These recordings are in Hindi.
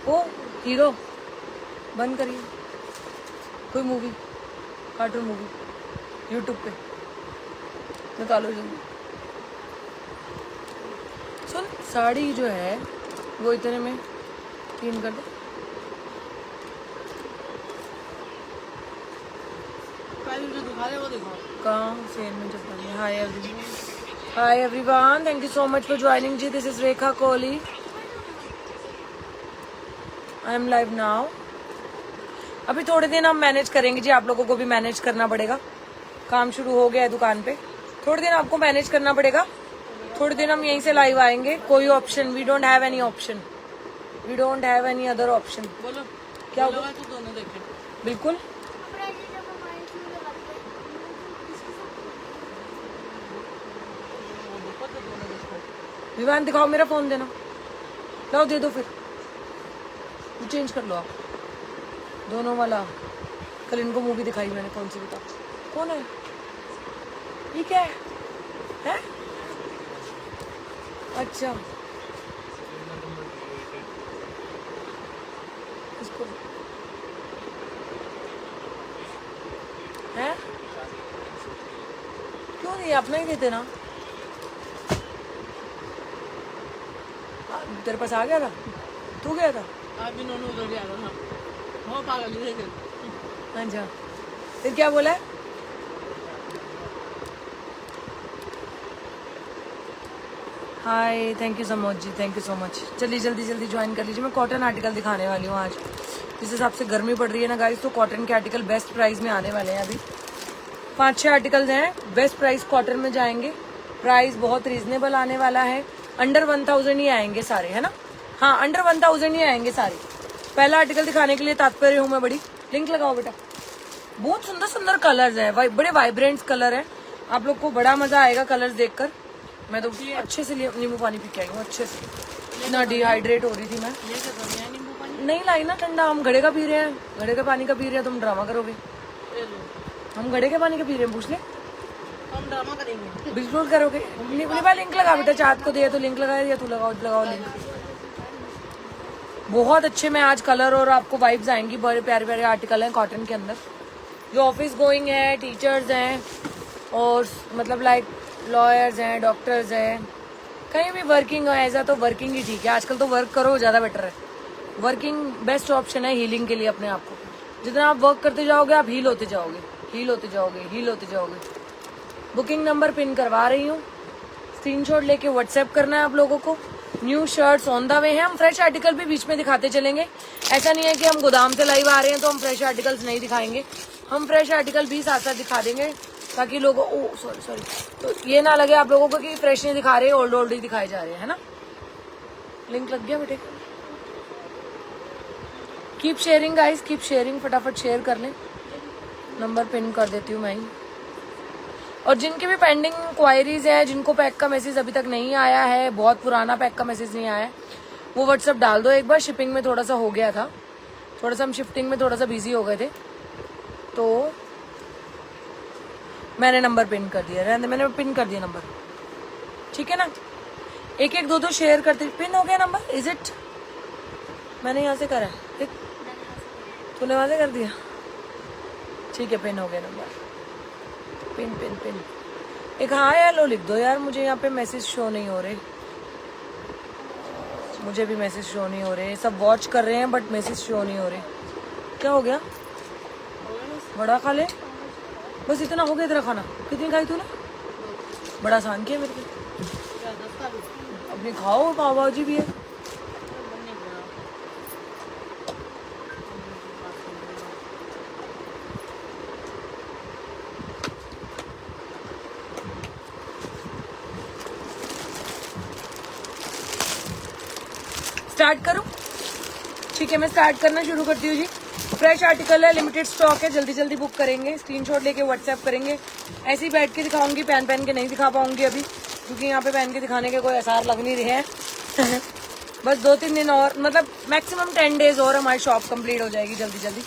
ओ हीरो बंद करिए, कोई मूवी, कार्टून मूवी यूट्यूब पे निकालो जल्दी। सुन, साड़ी जो है वो इतने में 3 कर दो। जो दिखा रहे वो दिखाओ। कहाँ सेल में चल रही है। Hi everyone, thank you so much for joining जी। This is Rekha Kohli, I am live now. अभी थोड़े दिन हम मैनेज करेंगे जी, आप लोगों को भी मैनेज करना पड़ेगा। काम शुरू हो गया है दुकान पे, थोड़े दिन आपको मैनेज करना पड़ेगा। थोड़े दिन हम यहीं से लाइव आएंगे। कोई option, we don't have any option, we don't have any other option. बोलो क्या बोलो होगा? तो दोनों देखें। बिल्कुल। विवान दिखाओ, मेरा फोन देना, लाओ दे दो, फिर चेंज कर लो आप दोनों वाला। कल इनको मूवी दिखाई मैंने, कौन सी बताओ? कौन है ये? क्या है? अच्छा, इसको है क्यों नहीं? अपना ही देते ना। तेरे पास आ गया था, तू गया था? आप भी दोनों उधर जा रहा था, वो पागल ही थे। अच्छा, फिर क्या बोला है? Hi, thank you so much जी, थैंक यू सो मच। चलिए जल्दी जल्दी ज्वाइन कर लीजिए। मैं कॉटन आर्टिकल दिखाने वाली हूँ आज। जिस हिसाब से गर्मी पड़ रही है ना गाइस, तो कॉटन के आर्टिकल बेस्ट प्राइस में आने वाले हैं। अभी 5-6 आर्टिकल्स हैं, बेस्ट प्राइस कॉटन में जाएंगे। प्राइस बहुत रीजनेबल आने वाला है, अंडर 1000 ही आएंगे सारे, है ना? हाँ, अंडर 1000 ही आएंगे सारे। पहला आर्टिकल दिखाने के लिए तात्पर्य हूँ मैं बड़ी। लिंक लगाओ बेटा। बहुत सुंदर सुंदर कलर्स हैं, बड़े वाइब्रेंट कलर हैं। आप लोग को बड़ा मजा आएगा कलर्स देखकर। मैं तो अच्छे से नींबू पानी पी के आई हूँ, अच्छे से। इतना डिहाइड्रेट हो रही थी मैं। नींबू पानी नहीं लाई ना ठंडा, हम घड़े का पी रहे हैं। घड़े का पानी का पी रहे हैं, तुम ड्रामा करोगे। ले लो, हम घड़े के पानी का पी रहे हैं, पूछ ले। हम ड्रामा करेंगे। बिल्कुल करोगे। लिंक लगा बेटा, चाट को दिया तो लिंक लगा दिया, तू लगाओ लिंक। बहुत अच्छे में आज कलर और आपको वाइब्स आएंगी। बड़े प्यारे प्यारे आर्टिकल हैं कॉटन के अंदर। जो ऑफिस गोइंग है, टीचर्स हैं, और मतलब लाइक लॉयर्स हैं, डॉक्टर्स हैं, कहीं भी वर्किंग हो ऐसा, तो वर्किंग ही ठीक है। आजकल तो वर्क करो, ज़्यादा बेटर है। वर्किंग बेस्ट ऑप्शन है हीलिंग के लिए अपने आप को। जितना आप वर्क करते जाओगे, आप हील होते जाओगे, हील होते जाओगे, हील होते जाओगे। बुकिंग नंबर पिन करवा रही हूँ, स्क्रीनशॉट लेके व्हाट्सएप करना है आप लोगों को। New shirts on the way हैं। हम फ्रेश आर्टिकल भी बीच में दिखाते चलेंगे। ऐसा नहीं है कि हम गोदाम से लाइव आ रहे हैं तो हम फ्रेश आर्टिकल्स नहीं दिखाएंगे। हम फ्रेश आर्टिकल भी साथ साथ दिखा देंगे, ताकि लोगों सॉरी तो ये ना लगे आप लोगों को कि फ्रेश नहीं दिखा रहे, ओल्ड ही दिखाए जा रहे हैं, है ना? लिंक लग गया बेटे। Keep sharing guys, keep sharing, फटाफट शेयर कर लें। नंबर पिन कर देती हूँ मैं ही। और जिनकी भी पेंडिंग क्वायरीज है, जिनको पैक का मैसेज अभी तक नहीं आया है, बहुत पुराना पैक का मैसेज नहीं आया है, वो व्हाट्सएप डाल दो एक बार। शिपिंग में थोड़ा सा हो गया था, थोड़ा सा हम शिफ्टिंग में थोड़ा सा बिजी हो गए थे, तो मैंने नंबर पिन कर दिया। मैंने पिन कर दिया नंबर, ठीक है ना? 1-1 2-2 शेयर करते। पिन हो गया नंबर, इज इट? मैंने यहाँ से करा है, तूने वहां से कर दिया, ठीक है। पिन हो गया नंबर, पिन पिन पिन। एक हाय हेलो लिख दो यार, मुझे यहाँ पे मैसेज शो नहीं हो रहे। मुझे भी मैसेज शो नहीं हो रहे। सब वॉच कर रहे हैं बट मैसेज शो नहीं हो रहे। क्या हो गया? बड़ा खा ले, बस इतना हो गया तेरा खाना। कितनी खाई तूने? बड़ा आसान किया मेरे को। अपनी खाओ, पाव भाजी भी है। स्टार्ट करूं? ठीक है, मैं स्टार्ट करना शुरू करती हूँ जी। फ्रेश आर्टिकल है, लिमिटेड स्टॉक है, जल्दी जल्दी बुक करेंगे। स्क्रीनशॉट लेके व्हाट्सएप करेंगे। ऐसे ही बैठ के दिखाऊंगी, पहन के नहीं दिखा पाऊंगी अभी, क्योंकि यहाँ पे पहन के दिखाने के कोई आसार लग नहीं रहे हैं। बस 2-3 दिन और, मतलब मैक्सिमम 10 डेज और हमारी शॉप कंप्लीट हो जाएगी जल्दी जल्दी।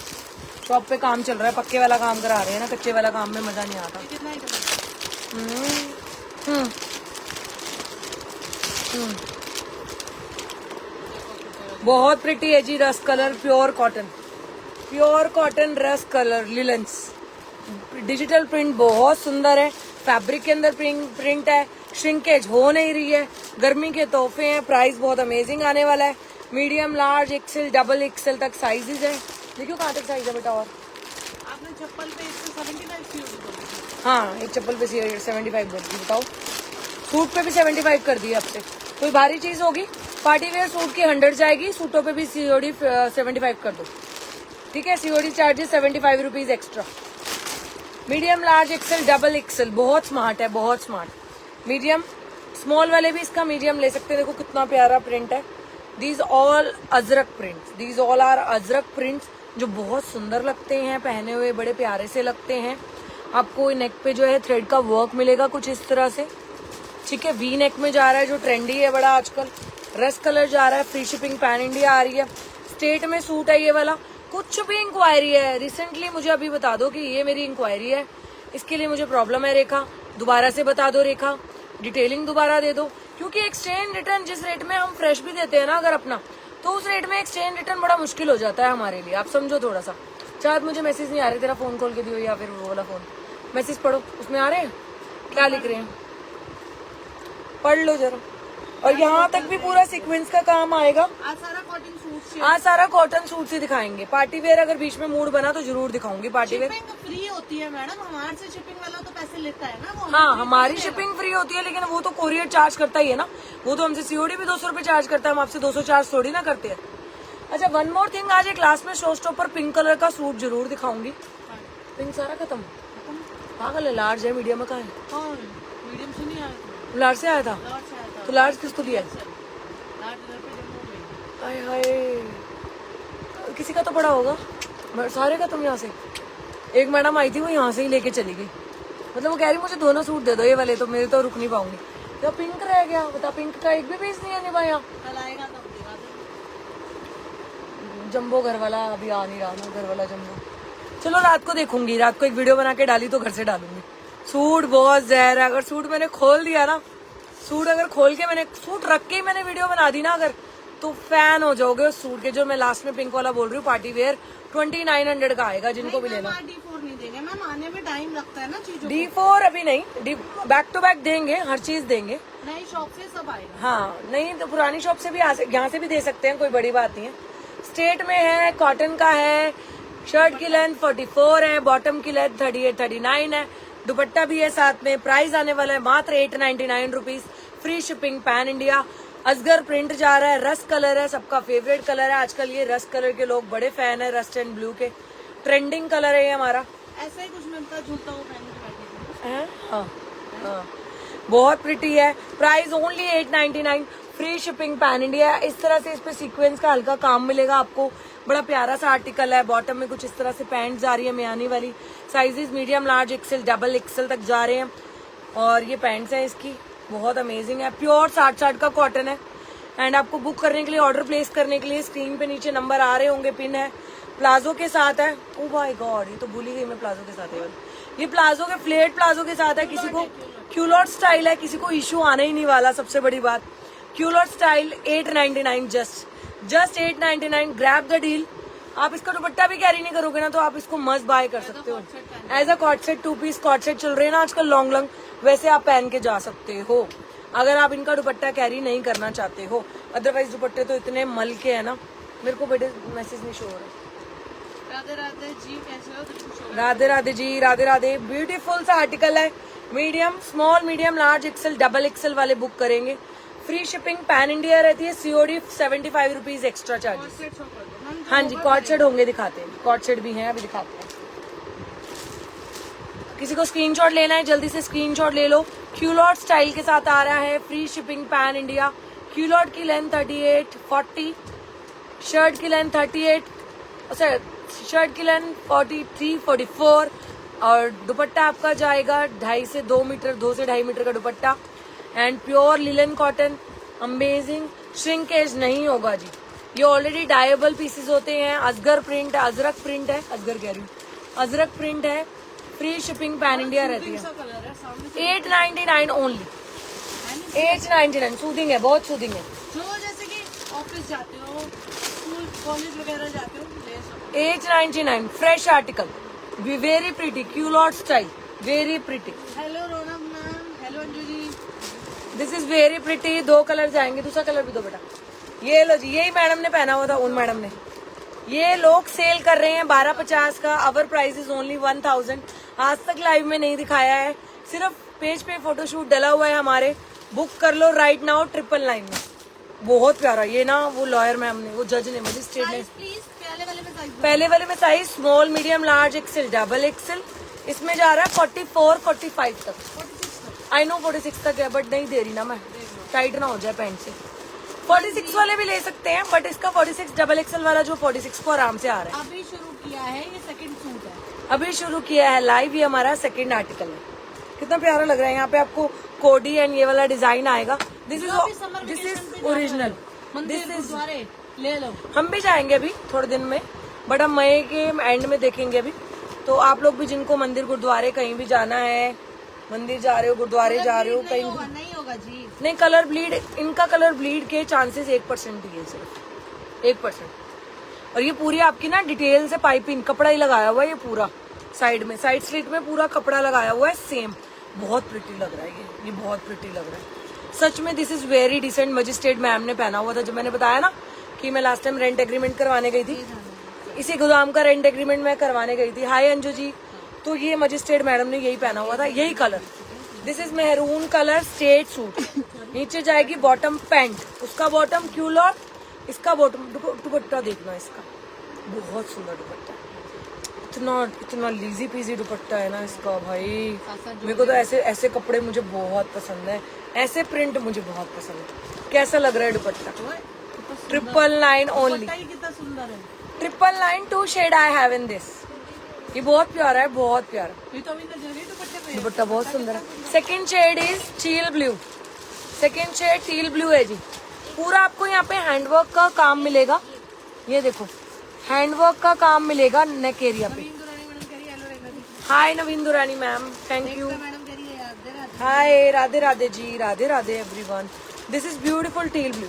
शॉप पे काम चल रहा है, पक्के वाला काम करा रहे हैं ना, कच्चे वाला काम में मजा नहीं आता। बहुत प्रिटी है जी, rust colour, pure cotton rust colour linens, digital print बहुत सुंदर है, फैब्रिक के अंदर प्रिंट है, श्रिंकेज हो नहीं रही है, गर्मी के तोहफे हैं, प्राइस बहुत अमेजिंग आने वाला है। Medium, large, XL, double XL तक साइजेस है। देखियो कहाँ तक साइज है बेटा। और आपने चप्पल पे 75 की होगी। हाँ, एक चप्पल पे 75 बोल दी, बताओ। सूट पे भी 75 कर दी आपसे। कोई भारी चीज होगी, पार्टी वेयर सूट की 100 जाएगी, सूटों पे भी COD 75 कर दो, ठीक है। COD charges 75 rupees extra. Medium, large, XL, double XL, बहुत स्मार्ट है, बहुत स्मार्ट। मीडियम, स्मॉल वाले भी इसका मीडियम ले सकते हैं। देखो कितना प्यारा प्रिंट है। These all ajrak prints, these all are ajrak prints, जो बहुत सुंदर लगते हैं, पहने हुए बड़े प्यारे से लगते हैं। आपको नेक पे जो है थ्रेड का वर्क मिलेगा कुछ इस तरह से, ठीक है। वी नेक में जा रहा है, जो ट्रेंडी है बड़ा आजकल। रस्ट कलर जा रहा है, फ्री शिपिंग पैन इंडिया आ रही है। स्टेट में सूट है ये वाला। कुछ भी इंक्वायरी है रिसेंटली मुझे अभी बता दो कि ये मेरी इंक्वायरी है, इसके लिए मुझे प्रॉब्लम है रेखा, दोबारा से बता दो रेखा, डिटेलिंग दोबारा दे दो। क्योंकि एक्सचेंज रिटर्न जिस रेट में हम फ्रेश भी देते हैं ना अगर अपना, तो उस रेट में एक्सचेंज रिटर्न बड़ा मुश्किल हो जाता है हमारे लिए, आप समझो थोड़ा सा। शायद मुझे मैसेज नहीं आ रहे, तेरा फोन खोल के दियो या फिर वो वाला फोन, मैसेज पढ़ो, उसमें आ रहे हैं क्या लिख रहे हैं, पढ़ लो जरा। और यहाँ तक भी पूरा सीक्वेंस का काम आएगा। आज सारा कॉटन सूट, आज सारा कॉटन सूट से दिखाएंगे। पार्टी वेयर अगर बीच में मूड बना तो जरूर दिखाऊंगी पार्टी वेयर। शिपिंग फ्री होती है मैडम, हमारे से शिपिंग वाला तो पैसे लेता है ना वो। हाँ, हमारी शिपिंग फ्री होती है, लेकिन वो तो कोरियर चार्ज करता ही है ना, वो तो हमसे COD भी 200 रुपए चार्ज करता है, हम आपसे 200 चार्ज थोड़ी ना करते हैं। अच्छा, वन मोर थिंग, आज एक क्लास में शो स्टॉपर पिंक कलर का सूट जरूर दिखाऊंगी। पिंक सारा खत्म, पागल है। लार्ज है, मीडियम में कहाँ है? मीडियम से नहीं आया, लार्ज से आया था, लार्ज से आया था। तो लार्ज किसको दिया? लार्ज इधर पे जम्मू में। हाय हाय, किसी का तो पड़ा होगा, सारे का। तुम यहाँ से, एक मैडम आई थी वो यहाँ से ही लेके चली गई, मतलब वो कह रही मुझे दोनों सूट दे दो ये वाले, तो मेरे तो रुक नहीं पाऊंगी। तो पिंक रह गया, बता, पिंक का एक भी पीस नहीं है निभा यहाँ। कल आएगा तब दिखा दो। जंबो घर वाला अभी आ नहीं रहा ना, घर वाला जंबो। चलो रात को देखूंगी, रात को एक वीडियो बना के डाली तो घर से डालूंगी। सूट बहुत जहर है, अगर सूट मैंने खोल दिया ना, सूट अगर खोल के मैंने सूट रख के ही मैंने वीडियो बना दी ना अगर, तो फैन हो जाओगे उस सूट के। जो मैं लास्ट में पिंक वाला बोल रही हूँ, पार्टी वेयर 2900 का आएगा, जिनको भी लेना। D4 नहीं देंगे मैम, आने में टाइम लगता है ना चीजों को। D4 अभी नहीं, बैक टू बैक देंगे, हर चीज देंगे। नई शॉप से सब आएगा। हाँ, नहीं तो पुरानी शॉप से भी यहाँ से भी दे सकते हैं, कोई बड़ी बात नहीं है। स्टेट में है, कॉटन का है, शर्ट की लेंथ 44 है, बॉटम की लेंथ 38-39 है, दुपट्टा भी है साथ में। प्राइस आने वाला है मात्र 899 rupees, free shipping pan India. असगर प्रिंट जा रहा है, रस्ट कलर है, सबका फेवरेट कलर है आजकल। ये रस्ट कलर के लोग बड़े फैन है, रस्ट एंड ब्लू के, ट्रेंडिंग कलर है ये हमारा। ऐसा ही कुछ मिलता है, झूलता हुआ पहन के बैठे है? हाँ, हाँ, बहुत प्रिटी है। Price only 899, free shipping pan India. इस तरह से इस पे सीक्वेंस का हल्का काम मिलेगा आपको, बड़ा प्यारा सा आर्टिकल है। बॉटम में कुछ इस तरह से पैंट जा रही है मियानी वाली, sizes medium, large, XL, double XL तक जा रहे हैं। और ये पैंट्स है इसकी, बहुत अमेजिंग है, प्योर 60 का कॉटन है। एंड आपको बुक करने के लिए, ऑर्डर प्लेस करने के लिए स्क्रीन पे नीचे नंबर आ रहे होंगे, पिन है। प्लाजो के साथ है। ओ माय गॉड, ये तो भूल ही गई मैं, प्लाजो के साथ है। ये प्लाजो के, फ्लेट प्लाजो के साथ है। किसी को क्यूलॉट स्टाइल है, किसी को इशू आने ही नहीं वाला, सबसे बड़ी बात। Culotte style 899, just 899, grab the deal. आप इसका दुपट्टा भी कैरी नहीं करोगे ना, तो आप इसको मस्त बाय कर सकते हो as a cot set. 2 piece cot set चल रहे हैं ना आजकल, लॉन्ग, वैसे आप पहन के जा सकते हो अगर आप इनका दुपट्टा कैरी नहीं करना चाहते हो। अदरवाइज दुपट्टे तो इतने मल के है ना। मेरे को बेटे मैसेज नहीं शो हो रहा। राधे राधे जी, कैसे हो? राधे राधे जी, राधे राधे। ब्यूटीफुल सा आर्टिकल है, medium, small, medium, large, XL, double XL वाले बुक करेंगे। फ्री शिपिंग पैन इंडिया रहती है। COD 75 rupees extra charges. हाँ जी, कॉट सेट होंगे, दिखाते हैं, कॉट सेट भी हैं, अभी दिखाते हैं। किसी को स्क्रीनशॉट लेना है जल्दी से स्क्रीनशॉट ले लो। क्यूलॉट स्टाइल के साथ आ रहा है, free shipping pan India. Culotte की लेंथ 38-40, शर्ट की लेंथ 38, शर्ट की लेंथ 43-44, और दुपट्टा आपका जाएगा 2.5 से 2 मीटर, 2 से 2.5 मीटर का दुपट्टा। And pure linen cotton, amazing, shrinkage नहीं होगा जी। ये ऑलरेडी डायबल पीसेस होते हैं। असगर प्रिंट है, अजरक प्रिंट है, असगर कह रही हूँ, अजरक प्रिंट है। फ्री शिपिंग पैन इंडिया रहती है। 899 ओनली, 899। सूदिंग है, बहुत सूदिंग है। जो जैसे कि ऑफिस जाते हो, स्कूल कॉलेज वगैरह जाते हो, ले सकते 899 fresh article, very pretty, culotte style, very pretty. हो। Hello Ronak ma'am, hello Anju ji. This is very pretty. 2 colour जाएंगे, दूसरा कलर भी दो बेटा. ये लो जी, यही मैडम ने पहना हुआ था, उन मैडम ने. ये लोग सेल कर रहे हैं 1250 का. अवर प्राइस इज ओनली 1000. आज तक लाइव में नहीं दिखाया है, सिर्फ पेज पे फोटोशूट डला हुआ है हमारे. बुक कर लो राइट नाउ 999 में. बहुत प्यारा. ये ना वो लॉयर मैम ने, वो जज ने, मजिस्ट्रेट ने. प्लीज पहले वाले में साइज पहले वाले में size small, medium, large, XL, double XL. इसमें जा रहा है 44, 45 तक. 46 आई नो 46 तक है, बट नहीं दे रही ना मैं, टाइट ना हो जाए पैंट से. 46 वाले भी ले सकते हैं, बट इसका 46 डबल एक्सेल वाला जो 46 को आराम से आ रहा है. अभी शुरू किया है, ये सेकंड सूट है। अभी शुरू किया है लाइव, ये हमारा सेकंड आर्टिकल है. कितना प्यारा लग रहा है. यहाँ पे आपको कोडी एंड ये वाला डिजाइन आएगा. This is original. मंदिर गुरुद्वारे ले लो। हम भी जाएंगे अभी थोड़े दिन में, बट हम मई के एंड में देखेंगे अभी. तो आप लोग भी जिनको मंदिर गुरुद्वारे कहीं भी जाना है, मंदिर जा रहे हो, गुरुद्वारे जा रहे हो, कहीं नहीं होगा जी। नहीं. कलर ब्लीड, इनका कलर ब्लीड के चांसेस 1% ही है, सिर्फ 1%. और ये पूरी आपकी ना डिटेल से पाइपिंग कपड़ा ही लगाया हुआ है. ये पूरा साइड में, साइड स्लिट में पूरा कपड़ा लगाया हुआ है सेम. बहुत प्रिटी लग रहा है ये बहुत प्रिटी लग रहा है सच में. This is very decent. Magistrate ma'am ने पहना हुआ था. जब मैंने बताया ना कि मैं लास्ट टाइम रेंट एग्रीमेंट करवाने गई थी, इसी गोदाम का रेंट एग्रीमेंट मैं करवाने गई थी. हाय अंजू जी. तो ये मजिस्ट्रेट मैडम ने यही पहना हुआ था, यही colour. This is maroon colour straight suit. नीचे जाएगी बॉटम पैंट, उसका बॉटम क्यूलॉट, इसका बॉटम. दुपट्टा देखना इसका, बहुत सुंदर दुपट्टा. इतना लीजी पीजी दुपट्टा है ना इसका भाई. मेरे को तो ऐसे कपड़े मुझे बहुत पसंद है. ऐसे प्रिंट मुझे बहुत पसंद है. कैसा लग रहा है दुपट्टा? 999 ओनली. कितना सुंदर है। 999 2 shade I have in this. ये बहुत प्यारा है, बहुत प्यारा. दुपट्टा बहुत सुंदर है. Second shade is teal blue. Second shade teal blue है जी. पूरा आपको यहाँ पे हैंडवर्क का काम मिलेगा. ये देखो, हैंडवर्क का काम मिलेगा नेक एरिया पे. Hi Naveen Durrani ma'am, thank you. Hi Radhe Radhe ji, Radhe Radhe everyone. This is beautiful teal blue.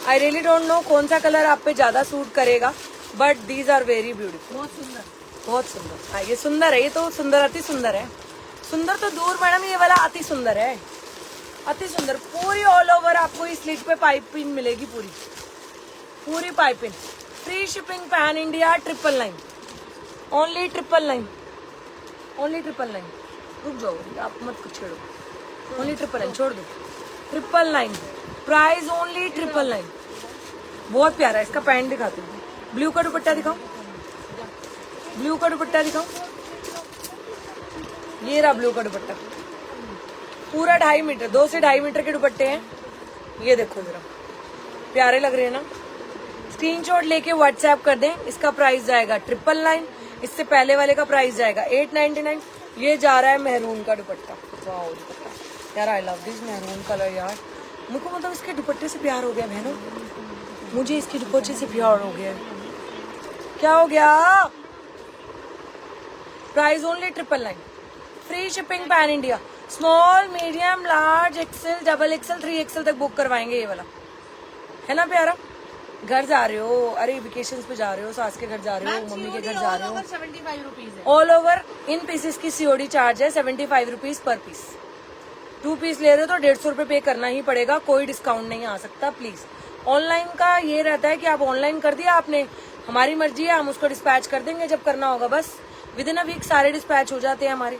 I really don't know कौन सा कलर आप पे ज्यादा सूट करेगा, but these are very beautiful. बहुत सुंदर, बहुत सुंदर. हाँ ये सुंदर है, ये तो सुंदर, अति सुंदर है. सुंदर तो दूर मैडम, ये वाला अति सुंदर है, अति सुंदर. पूरी ऑल ओवर आपको इस स्लिट पे पाइपिंग मिलेगी, पूरी piping. Free shipping pan India 999 only. 999 only. 999. रुक जाओ आप, मत कुछ छेड़ो. ओनली 999 छोड़ दो. 999 प्राइस ओनली 999. बहुत प्यारा है. इसका पैंट दिखाती हूँ. ब्लू का दुपट्टा दिखाओ, ब्लू का दुपट्टा दिखाओ. ये रहा ब्लू का दुपट्टा. पूरा 2.5 मीटर, 2 से 2.5 मीटर के दुपट्टे हैं. ये देखो जरा, प्यारे लग रहे हैं ना. स्क्रीनशॉट लेके व्हाट्सएप कर दें. इसका प्राइस जाएगा 999. इससे पहले वाले का प्राइस जाएगा 899. ये जा रहा है मेहरून का दुपट्टा. वाह दुपट्टा यार, आई लव दिस मेहरून कलर यार. मुझको मतलब इसके दुपट्टे से प्यार हो गया बहनों, मुझे इसके दुपट्टे से प्यार हो गया. क्या हो गया? Price only 999. Free shipping pan India. Small, medium, large, XL, double XL, 3XL तक बुक करवाएंगे. ये वाला है ना प्यारा. घर जा रहे हो, अरे वेकेशंस पे जा रहे हो, सास के घर जा रहे हो, मम्मी के घर जा रहे हो, 75 रुपीज है. All over. इन पीसेस की COD चार्ज है 75 रुपीज पर पीस. 2 पीस ले रहे हो तो 150 रुपए पे करना ही पड़ेगा. कोई डिस्काउंट नहीं आ सकता प्लीज. ऑनलाइन का ये रहता है कि आप ऑनलाइन कर दिया आपने, हमारी मर्जी है, हम उसको डिस्पैच कर देंगे जब करना होगा. बस विद इन अ वीक सारे डिस्पैच हो जाते हैं हमारे.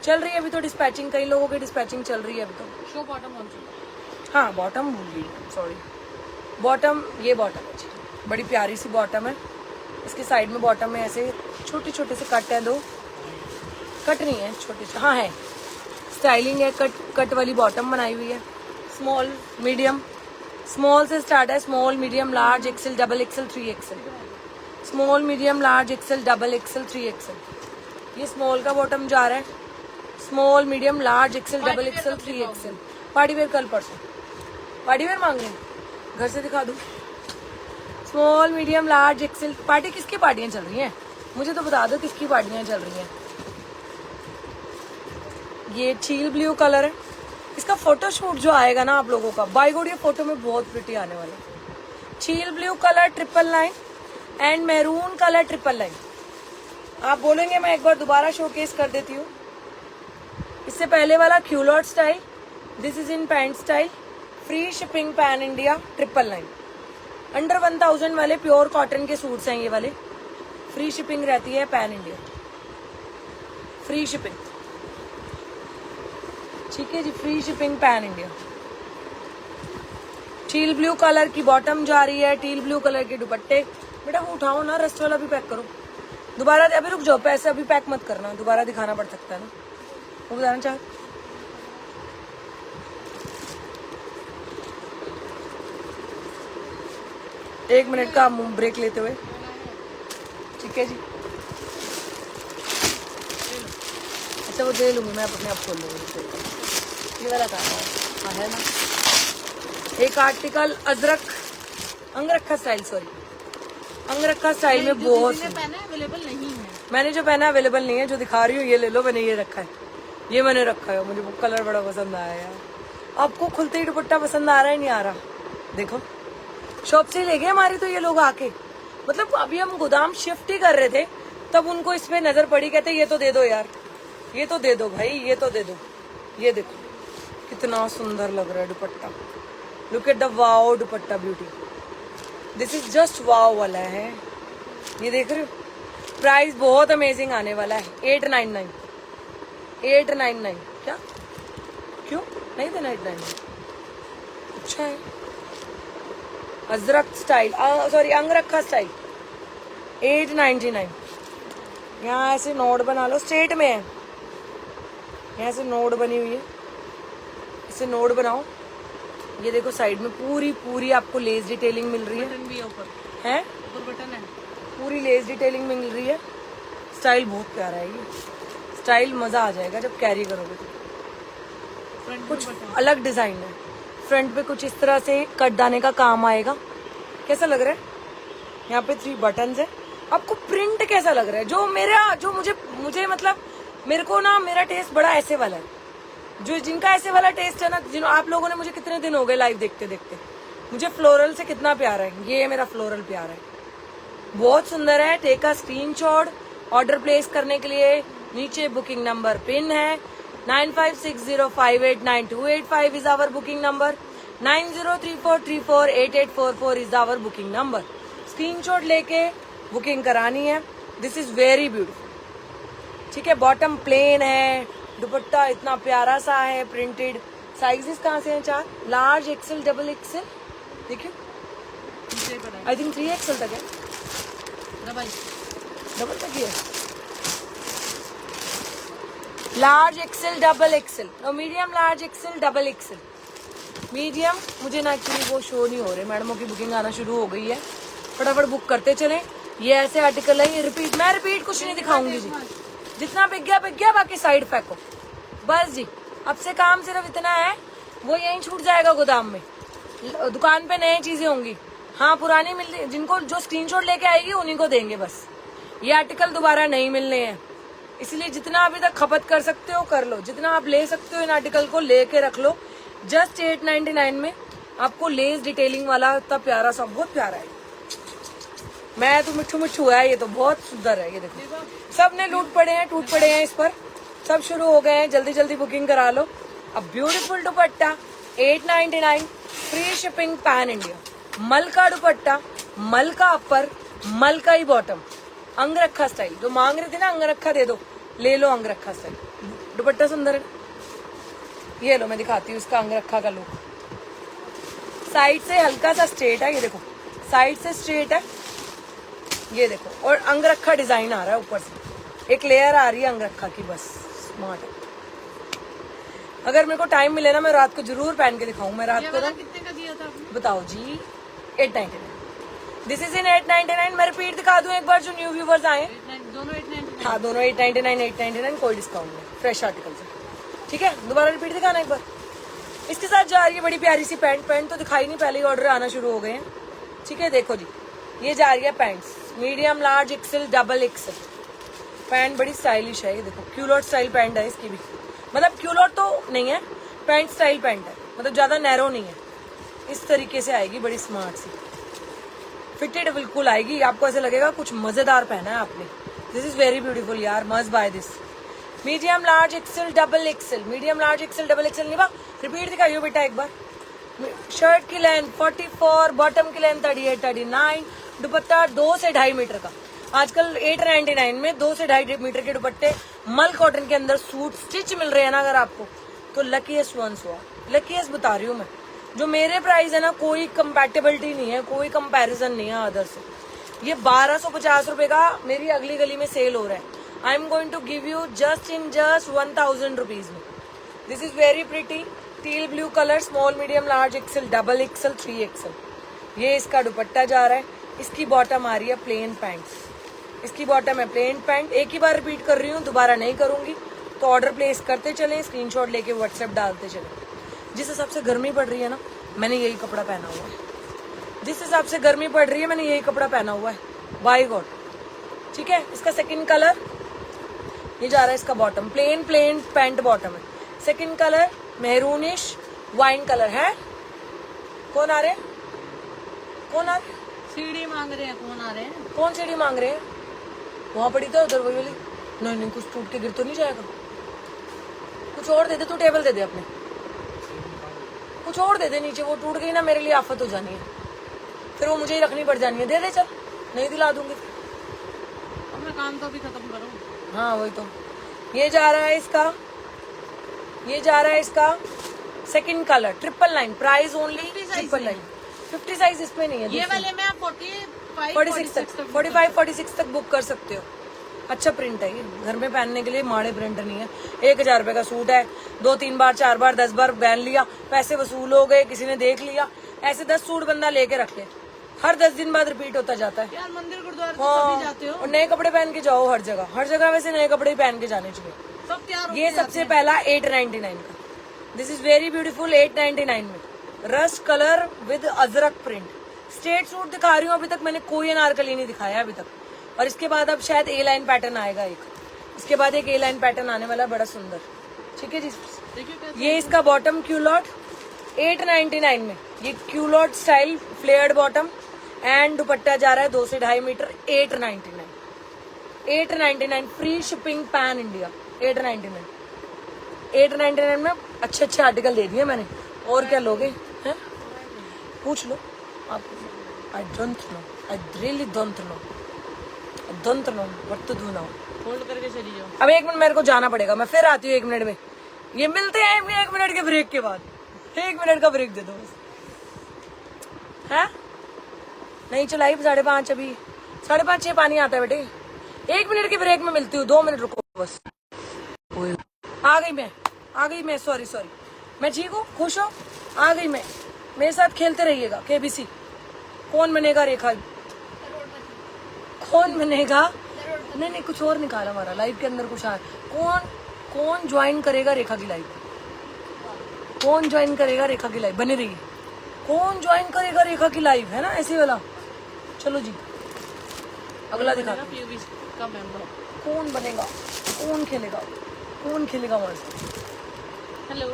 चल रही है अभी तो डिस्पैचिंग, कई लोगों की डिस्पैचिंग चल रही है अभी तो. Show bottom on. हाँ बॉटम भूल गई, सॉरी. बॉटम, ये बॉटम है जी, बड़ी प्यारी सी बॉटम है. इसके साइड में बॉटम में ऐसे छोटे छोटे से कट है. 2 कट नहीं है, छोटे, हाँ है, स्टाइलिंग है. कट वाली बॉटम बनाई हुई है. स्मॉल, मीडियम, स्मॉल से स्टार्ट है. Small, medium, large, XL, double XL, 3XL. Small, medium, large, XL, double XL, 3XL. ये स्मॉल का बॉटम जा रहा है. Small, medium, large, XL, double XL, 3XL. Party wear कल परसों. पार्टी वेयर मांग रहे हैं, घर से दिखा दूं. Small, medium, large, XL. Party किसकी पार्टियां चल रही हैं, मुझे तो बता दो किसकी पार्टियां चल रही हैं. ये टील ब्लू कलर है. इसका फोटोशूट जो आएगा ना आप लोगों का, बाय गॉड ये फोटो में बहुत प्रिटी आने वाला है. चील blue colour 999 and maroon colour 999। आप बोलेंगे मैं एक बार दोबारा शोकेस कर देती हूँ। इससे पहले वाला culotte style, this is in pant style, free shipping pan India 999। Under 1000 वाले प्योर कॉटन के सूट्स हैं ये वाले, फ्री शिपिंग रहती है पैन इंडिया, फ्री शिपिंग, ठीक है जी, free shipping pan India. Teal blue colour की बॉटम जा रही है, टील ब्लू कलर के दुपट्टे। बेटा वो उठाओ ना, रस्ट वाला भी पैक करो। दोबारा अभी रुक जाओ, पैसे अभी पैक मत करना, दोबारा दिखाना पड़ सकता है ना, वो बताना चाह। एक मिनट का ब्रेक लेते हुए, ठीक है जी। अच्छा वो दे लूंगी मैं, अपने आप खोल लूंगी। ये वाला कहाँ है ना, एक article Ajrak अंगरखा style, sorry अंगरखा style में बहुत अवेलेबल नहीं है। मैंने जो पहना अवेलेबल नहीं है, जो दिखा रही हूँ ये ले लो, मैंने ये रखा है, ये मैंने रखा है। मुझे वो कलर बड़ा पसंद आया यार। आपको खुलते ही दुपट्टा पसंद आ रहा है नहीं आ रहा? देखो शॉप से ले गए हमारी तो ये लोग आके, मतलब अभी हम गोदाम शिफ्ट ही कर रहे थे तब उनको इस पे नजर पड़ी, कहते ये तो दे दो यार, ये तो दे दो भाई, ये तो दे दो। ये देखो कितना सुंदर लग रहा है दुपट्टा, look at the wow dupatta beauty, this is just wow वाला है। ये देख रहे हो, प्राइस बहुत अमेजिंग आने वाला है, 899 899। क्या क्यों नहीं देना 899? अच्छा है, अजरक स्टाइल, सॉरी अंगरखा स्टाइल 899। यहाँ ऐसे नोट बना लो, स्ट्रेट में है, यहाँ से नोट बनी हुई है, इसे नोट बनाओ। ये देखो साइड में पूरी पूरी आपको लेस डिटेलिंग मिल रही है, बटन भी है ऊपर, है ऊपर बटन है, पूरी लेस डिटेलिंग मिल रही है। स्टाइल बहुत प्यारा है, ये स्टाइल मजा आ जाएगा जब कैरी करोगे तो। फ्रंट कुछ में बटन, अलग डिजाइन है, फ्रंट पे कुछ इस तरह से कट दाने का काम आएगा। कैसा लग रहा है? यहाँ पे 3 बटन्स है। आपको प्रिंट कैसा लग रहा है? जो मुझे मतलब मेरे को ना, मेरा टेस्ट बड़ा ऐसे वाला है, जो जिनका ऐसे वाला टेस्ट है ना, जिन आप लोगों ने मुझे कितने दिन हो गए लाइव देखते देखते, मुझे फ्लोरल से कितना प्यारा है, ये मेरा फ्लोरल प्यारा है, बहुत सुंदर है। Take a screenshot, order place करने के लिए नीचे बुकिंग नंबर पिन है, 9560589285 is our booking number, 9034348844 is our booking number. Screenshot लेके बुकिंग करानी है। दिस इज वेरी ब्यूटीफुल, ठीक है। बॉटम प्लेन है, दुपट्टा इतना प्यारा सा है प्रिंटेड। साइजेस कहाँ से हैं? 4, लार्ज, एक्सेल, डबल एक्सेल, देखिए आई थिंक 3XL तक है, डबल तक ही है, large XL, double XL, medium, large XL, double XL, medium. मुझे ना एक्चुअली वो शो नहीं हो रहे, मैडमों की बुकिंग आना शुरू हो गई है, फटाफट बुक करते चलें। ये ऐसे आर्टिकल है, ये रिपीट, मैं रिपीट कुछ नहीं दिखाऊंगी जी, जितना बिक गया, बाकी साइड फेंको बस जी। अब से काम सिर्फ इतना है, वो यहीं छूट जाएगा गोदाम में, दुकान पे नई चीजें होंगी। हाँ पुरानी मिल, जिनको जो स्क्रीनशॉट लेके आएगी उन्हीं को देंगे बस। ये आर्टिकल दोबारा नहीं मिलने हैं, इसलिए जितना अभी तक खपत कर सकते हो कर लो, जितना आप ले सकते हो इन आर्टिकल को लेके रख लो। जस्ट 899 में आपको लेस डिटेलिंग वाला इतना प्यारा सा, बहुत प्यारा है। मैं तो मिठू है, ये तो बहुत सुंदर है। ये देखो सब ने टूट पड़े हैं इस पर, सब शुरू हो गए हैं, जल्दी जल्दी बुकिंग करा लो। अब ब्यूटीफुल दुपट्टा 899, फ्री शिपिंग पैन इंडिया, मलका दुपट्टा, मलका अपर, मलका ही बॉटम, अंगरखा स्टाइल। जो मांग रहे थे ना अंगरखा दे दो, ले लो अंगरखा स्टाइल। दुपट्टा सुंदर है, ये लो मैं दिखाती हूँ इसका अंगरखा का लुक। साइड से हल्का सा स्ट्रेट है, ये देखो साइड से स्ट्रेट है, ये देखो, और अंगरखा डिजाइन आ रहा है ऊपर से, एक लेयर आ रही है अंगरखा की, बस स्मार्ट है। अगर मेरे को टाइम मिले ना, मैं रात को जरूर पहन के दिखाऊं। मैं रात को ना, कितने का दिया था आपने? बताओ जी, 899। This is in 899। मैं रिपीट दिखा दूं एक बार, जो न्यू व्यूवर्स आए। दोनों 899। हाँ दोनों 899, कोई डिस्काउंट नहीं, फ्रेश आर्टिकल है, ठीक है। दोबारा रिपीट दिखाना एक बार। इसके साथ जा रही है बड़ी प्यारी सी पैंट तो दिखाई नहीं, पहले ही ऑर्डर आना शुरू हो गए हैं, ठीक है। देखो जी, ये जा रही है pants, medium, large, XL, double XL. Pant बड़ी स्टाइलिश है, ये देखो क्यूलॉट स्टाइल पैंट है इसकी भी, मतलब क्यूलॉट तो नहीं है, पैंट स्टाइल पैंट है, मतलब ज्यादा नैरो नहीं है, इस तरीके से आएगी, बड़ी स्मार्ट सी। फिटेड बिल्कुल आएगी, आपको ऐसे लगेगा कुछ मजेदार पहना है आपने। दिस इज वेरी ब्यूटीफुल यार, must by this. Medium large XL double XL, medium large XL double Excel. नहीं बा रिपीट दिखाइयो बेटा एक बार। शर्ट की लेंथ 44, बॉटम की लेंथ 38, 39, दुपट्टा 2 से 2.5 मीटर का। आजकल 899 में 2 से 2.5 मीटर के दुपट्टे मल कॉटन के अंदर सूट स्टिच मिल रहे हैं ना अगर आपको, तो लकीएस्ट वंस हुआ, लकीएस्ट बता रही हूँ मैं। जो मेरे प्राइस है ना, कोई कंपैटिबिलिटी नहीं है, कोई कंपैरिजन नहीं है अदर से। ये 1250 रुपए का मेरी अगली गली में सेल हो रहा है। I am going to give you just 1000 rupees में। This is very pretty, teal blue colour, small medium large XL double XL 3 XL. ये इसका दुपट्टा जा रहा है, इसकी बॉटम आ रही है प्लेन पैंट्स, इसकी बॉटम है प्लेन पैंट। एक ही बार रिपीट कर रही हूँ, दोबारा नहीं करूंगी, तो ऑर्डर प्लेस करते चलें, स्क्रीनशॉट लेके व्हाट्सएप डालते चलें। जिस हिसाब से गर्मी पड़ रही है ना, मैंने यही कपड़ा पहना हुआ है। जिस हिसाब से गर्मी पड़ रही है, मैंने यही कपड़ा पहना हुआ है, बाय गॉड। ठीक है, इसका सेकंड कलर ये जा रहा है, इसका बॉटम प्लेन पैंट बॉटम है। सेकंड कलर मेहरूनिश वाइन कलर है। कौन आ रहे हैं, कौन आ रहे हैं? सीढ़ी मांग रहे हैं, कौन आ रहे हैं? कौन सीढ़ी मांग रहे हैं? वहां पड़ी तो उधर वही वाली। नहीं नहीं, कुछ टूट के गिर तो नहीं जाएगा? कुछ और दे दे, तू टेबल दे दे अपने, कुछ और दे दे नीचे। वो टूट गई ना, मेरे लिए आफत हो जानी है, फिर वो मुझे ही रखनी पड़ जानी है। दे दे चल, नहीं दिला दूंगी। अब मैं काम तो अभी खत्म करूँ। हाँ वही तो। ये जा रहा है इसका, ये जा रहा है इसका second colour 999, price only 999। 50 size इसमें नहीं है। ये वाले में आप 46 तक बुक कर सकते हो। अच्छा प्रिंट है ये, घर में पहनने के लिए माड़े प्रिंट नहीं है। 1000 रुपए का सूट है, 2-3 बार 4 बार 10 बार पहन लिया, पैसे वसूल हो गए, किसी ने देख लिया। ऐसे 10 सूट बंदा लेके रख ले, हर 10 दिन बाद रिपीट होता जाता है। यार मंदिर गुरुद्वारे तो सभी जाते हो। और नए कपड़े पहन के जाओ हर जगह, हर जगह वैसे नए कपड़े ही पहन के जाने चाहिए। सब तैयार ये सबसे पहला 899 का, दिस इज वेरी ब्यूटीफुल 899 में। Rust colour with Ajrak print, straight suit दिखा रही हूँ। अभी तक मैंने कोई अनारकली नहीं दिखाया अभी तक। और इसके बाद अब शायद ए लाइन पैटर्न आएगा एक, इसके बाद एक ए लाइन पैटर्न आने वाला है बड़ा सुंदर। ठीक है जी, ये इसका बॉटम क्यूलॉट 899 में, ये culotte style flared bottom and दुपट्टा जा रहा है 2 से 2.5 metre 899 free shipping pan India 899 में। अच्छे अच्छे आर्टिकल दे दिए मैंने, और क्या लोगे हैं? पूछ लो आप। I don't know, I really don't know what to do now. Hold करके चली जाओ। अब 1 मिनट मेरे को जाना पड़ेगा, मैं फिर आती हूँ 1 मिनट में। ये मिलते हैं 1 मिनट के ब्रेक के बाद। 1 मिनट का ब्रेक दे दो बस, है? नहीं चलाई 5:30, अभी 5:30 6 पानी आता है बेटे। 1 मिनट के ब्रेक में मिलती हूँ, 2 मिनट रुको बस। आ गई मैं, सॉरी मैं ठीक हूँ, खुश हो? आ गई मैं, मेरे साथ खेलते रहिएगा। केबीसी कौन बनेगा रेखा, कौन बनेगा? नहीं कुछ और निकाला हमारा लाइव के अंदर कुछ आ। कौन ज्वाइन करेगा रेखा की लाइव? कौन ज्वाइन करेगा रेखा की लाइव? बने रहिए। कौन ज्वाइन करेगा रेखा की लाइव, है ना ऐसे वाला? चलो जी अगला दिखा। का मेंबर कौन बनेगा, कौन खेलेगा वहां से? हेलो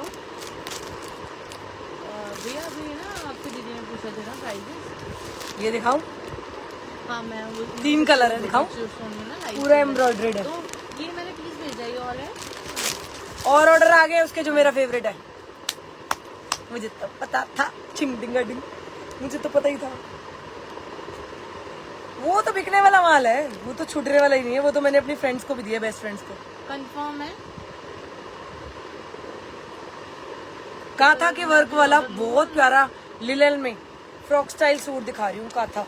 भैया, अभी ना आपकी दीदी ने पूछा था ना प्राइस। ये दिखाऊं? हाँ मैं 3 कलर है, दिखाऊं? पूरा एम्ब्रॉयडर्ड है। तो ये मैंने प्लीज भेजा ही और है, और ऑर्डर आ गए उसके जो मेरा फेवरेट है। मुझे तो पता था, चिंग डिंगा डिंग, मुझे तो पता ही था। वो तो बिकने वाला माल है, वो तो छूटने वाला ही नहीं है। वो तो मैंने अपनी फ्रेंड्स को भी दिया, बेस्ट फ्रेंड्स को। कंफर्म है। काथा के वर्क वाला बहुत प्यारा लिनन में फ्रॉक स्टाइल सूट दिखा रही हूँ। काथा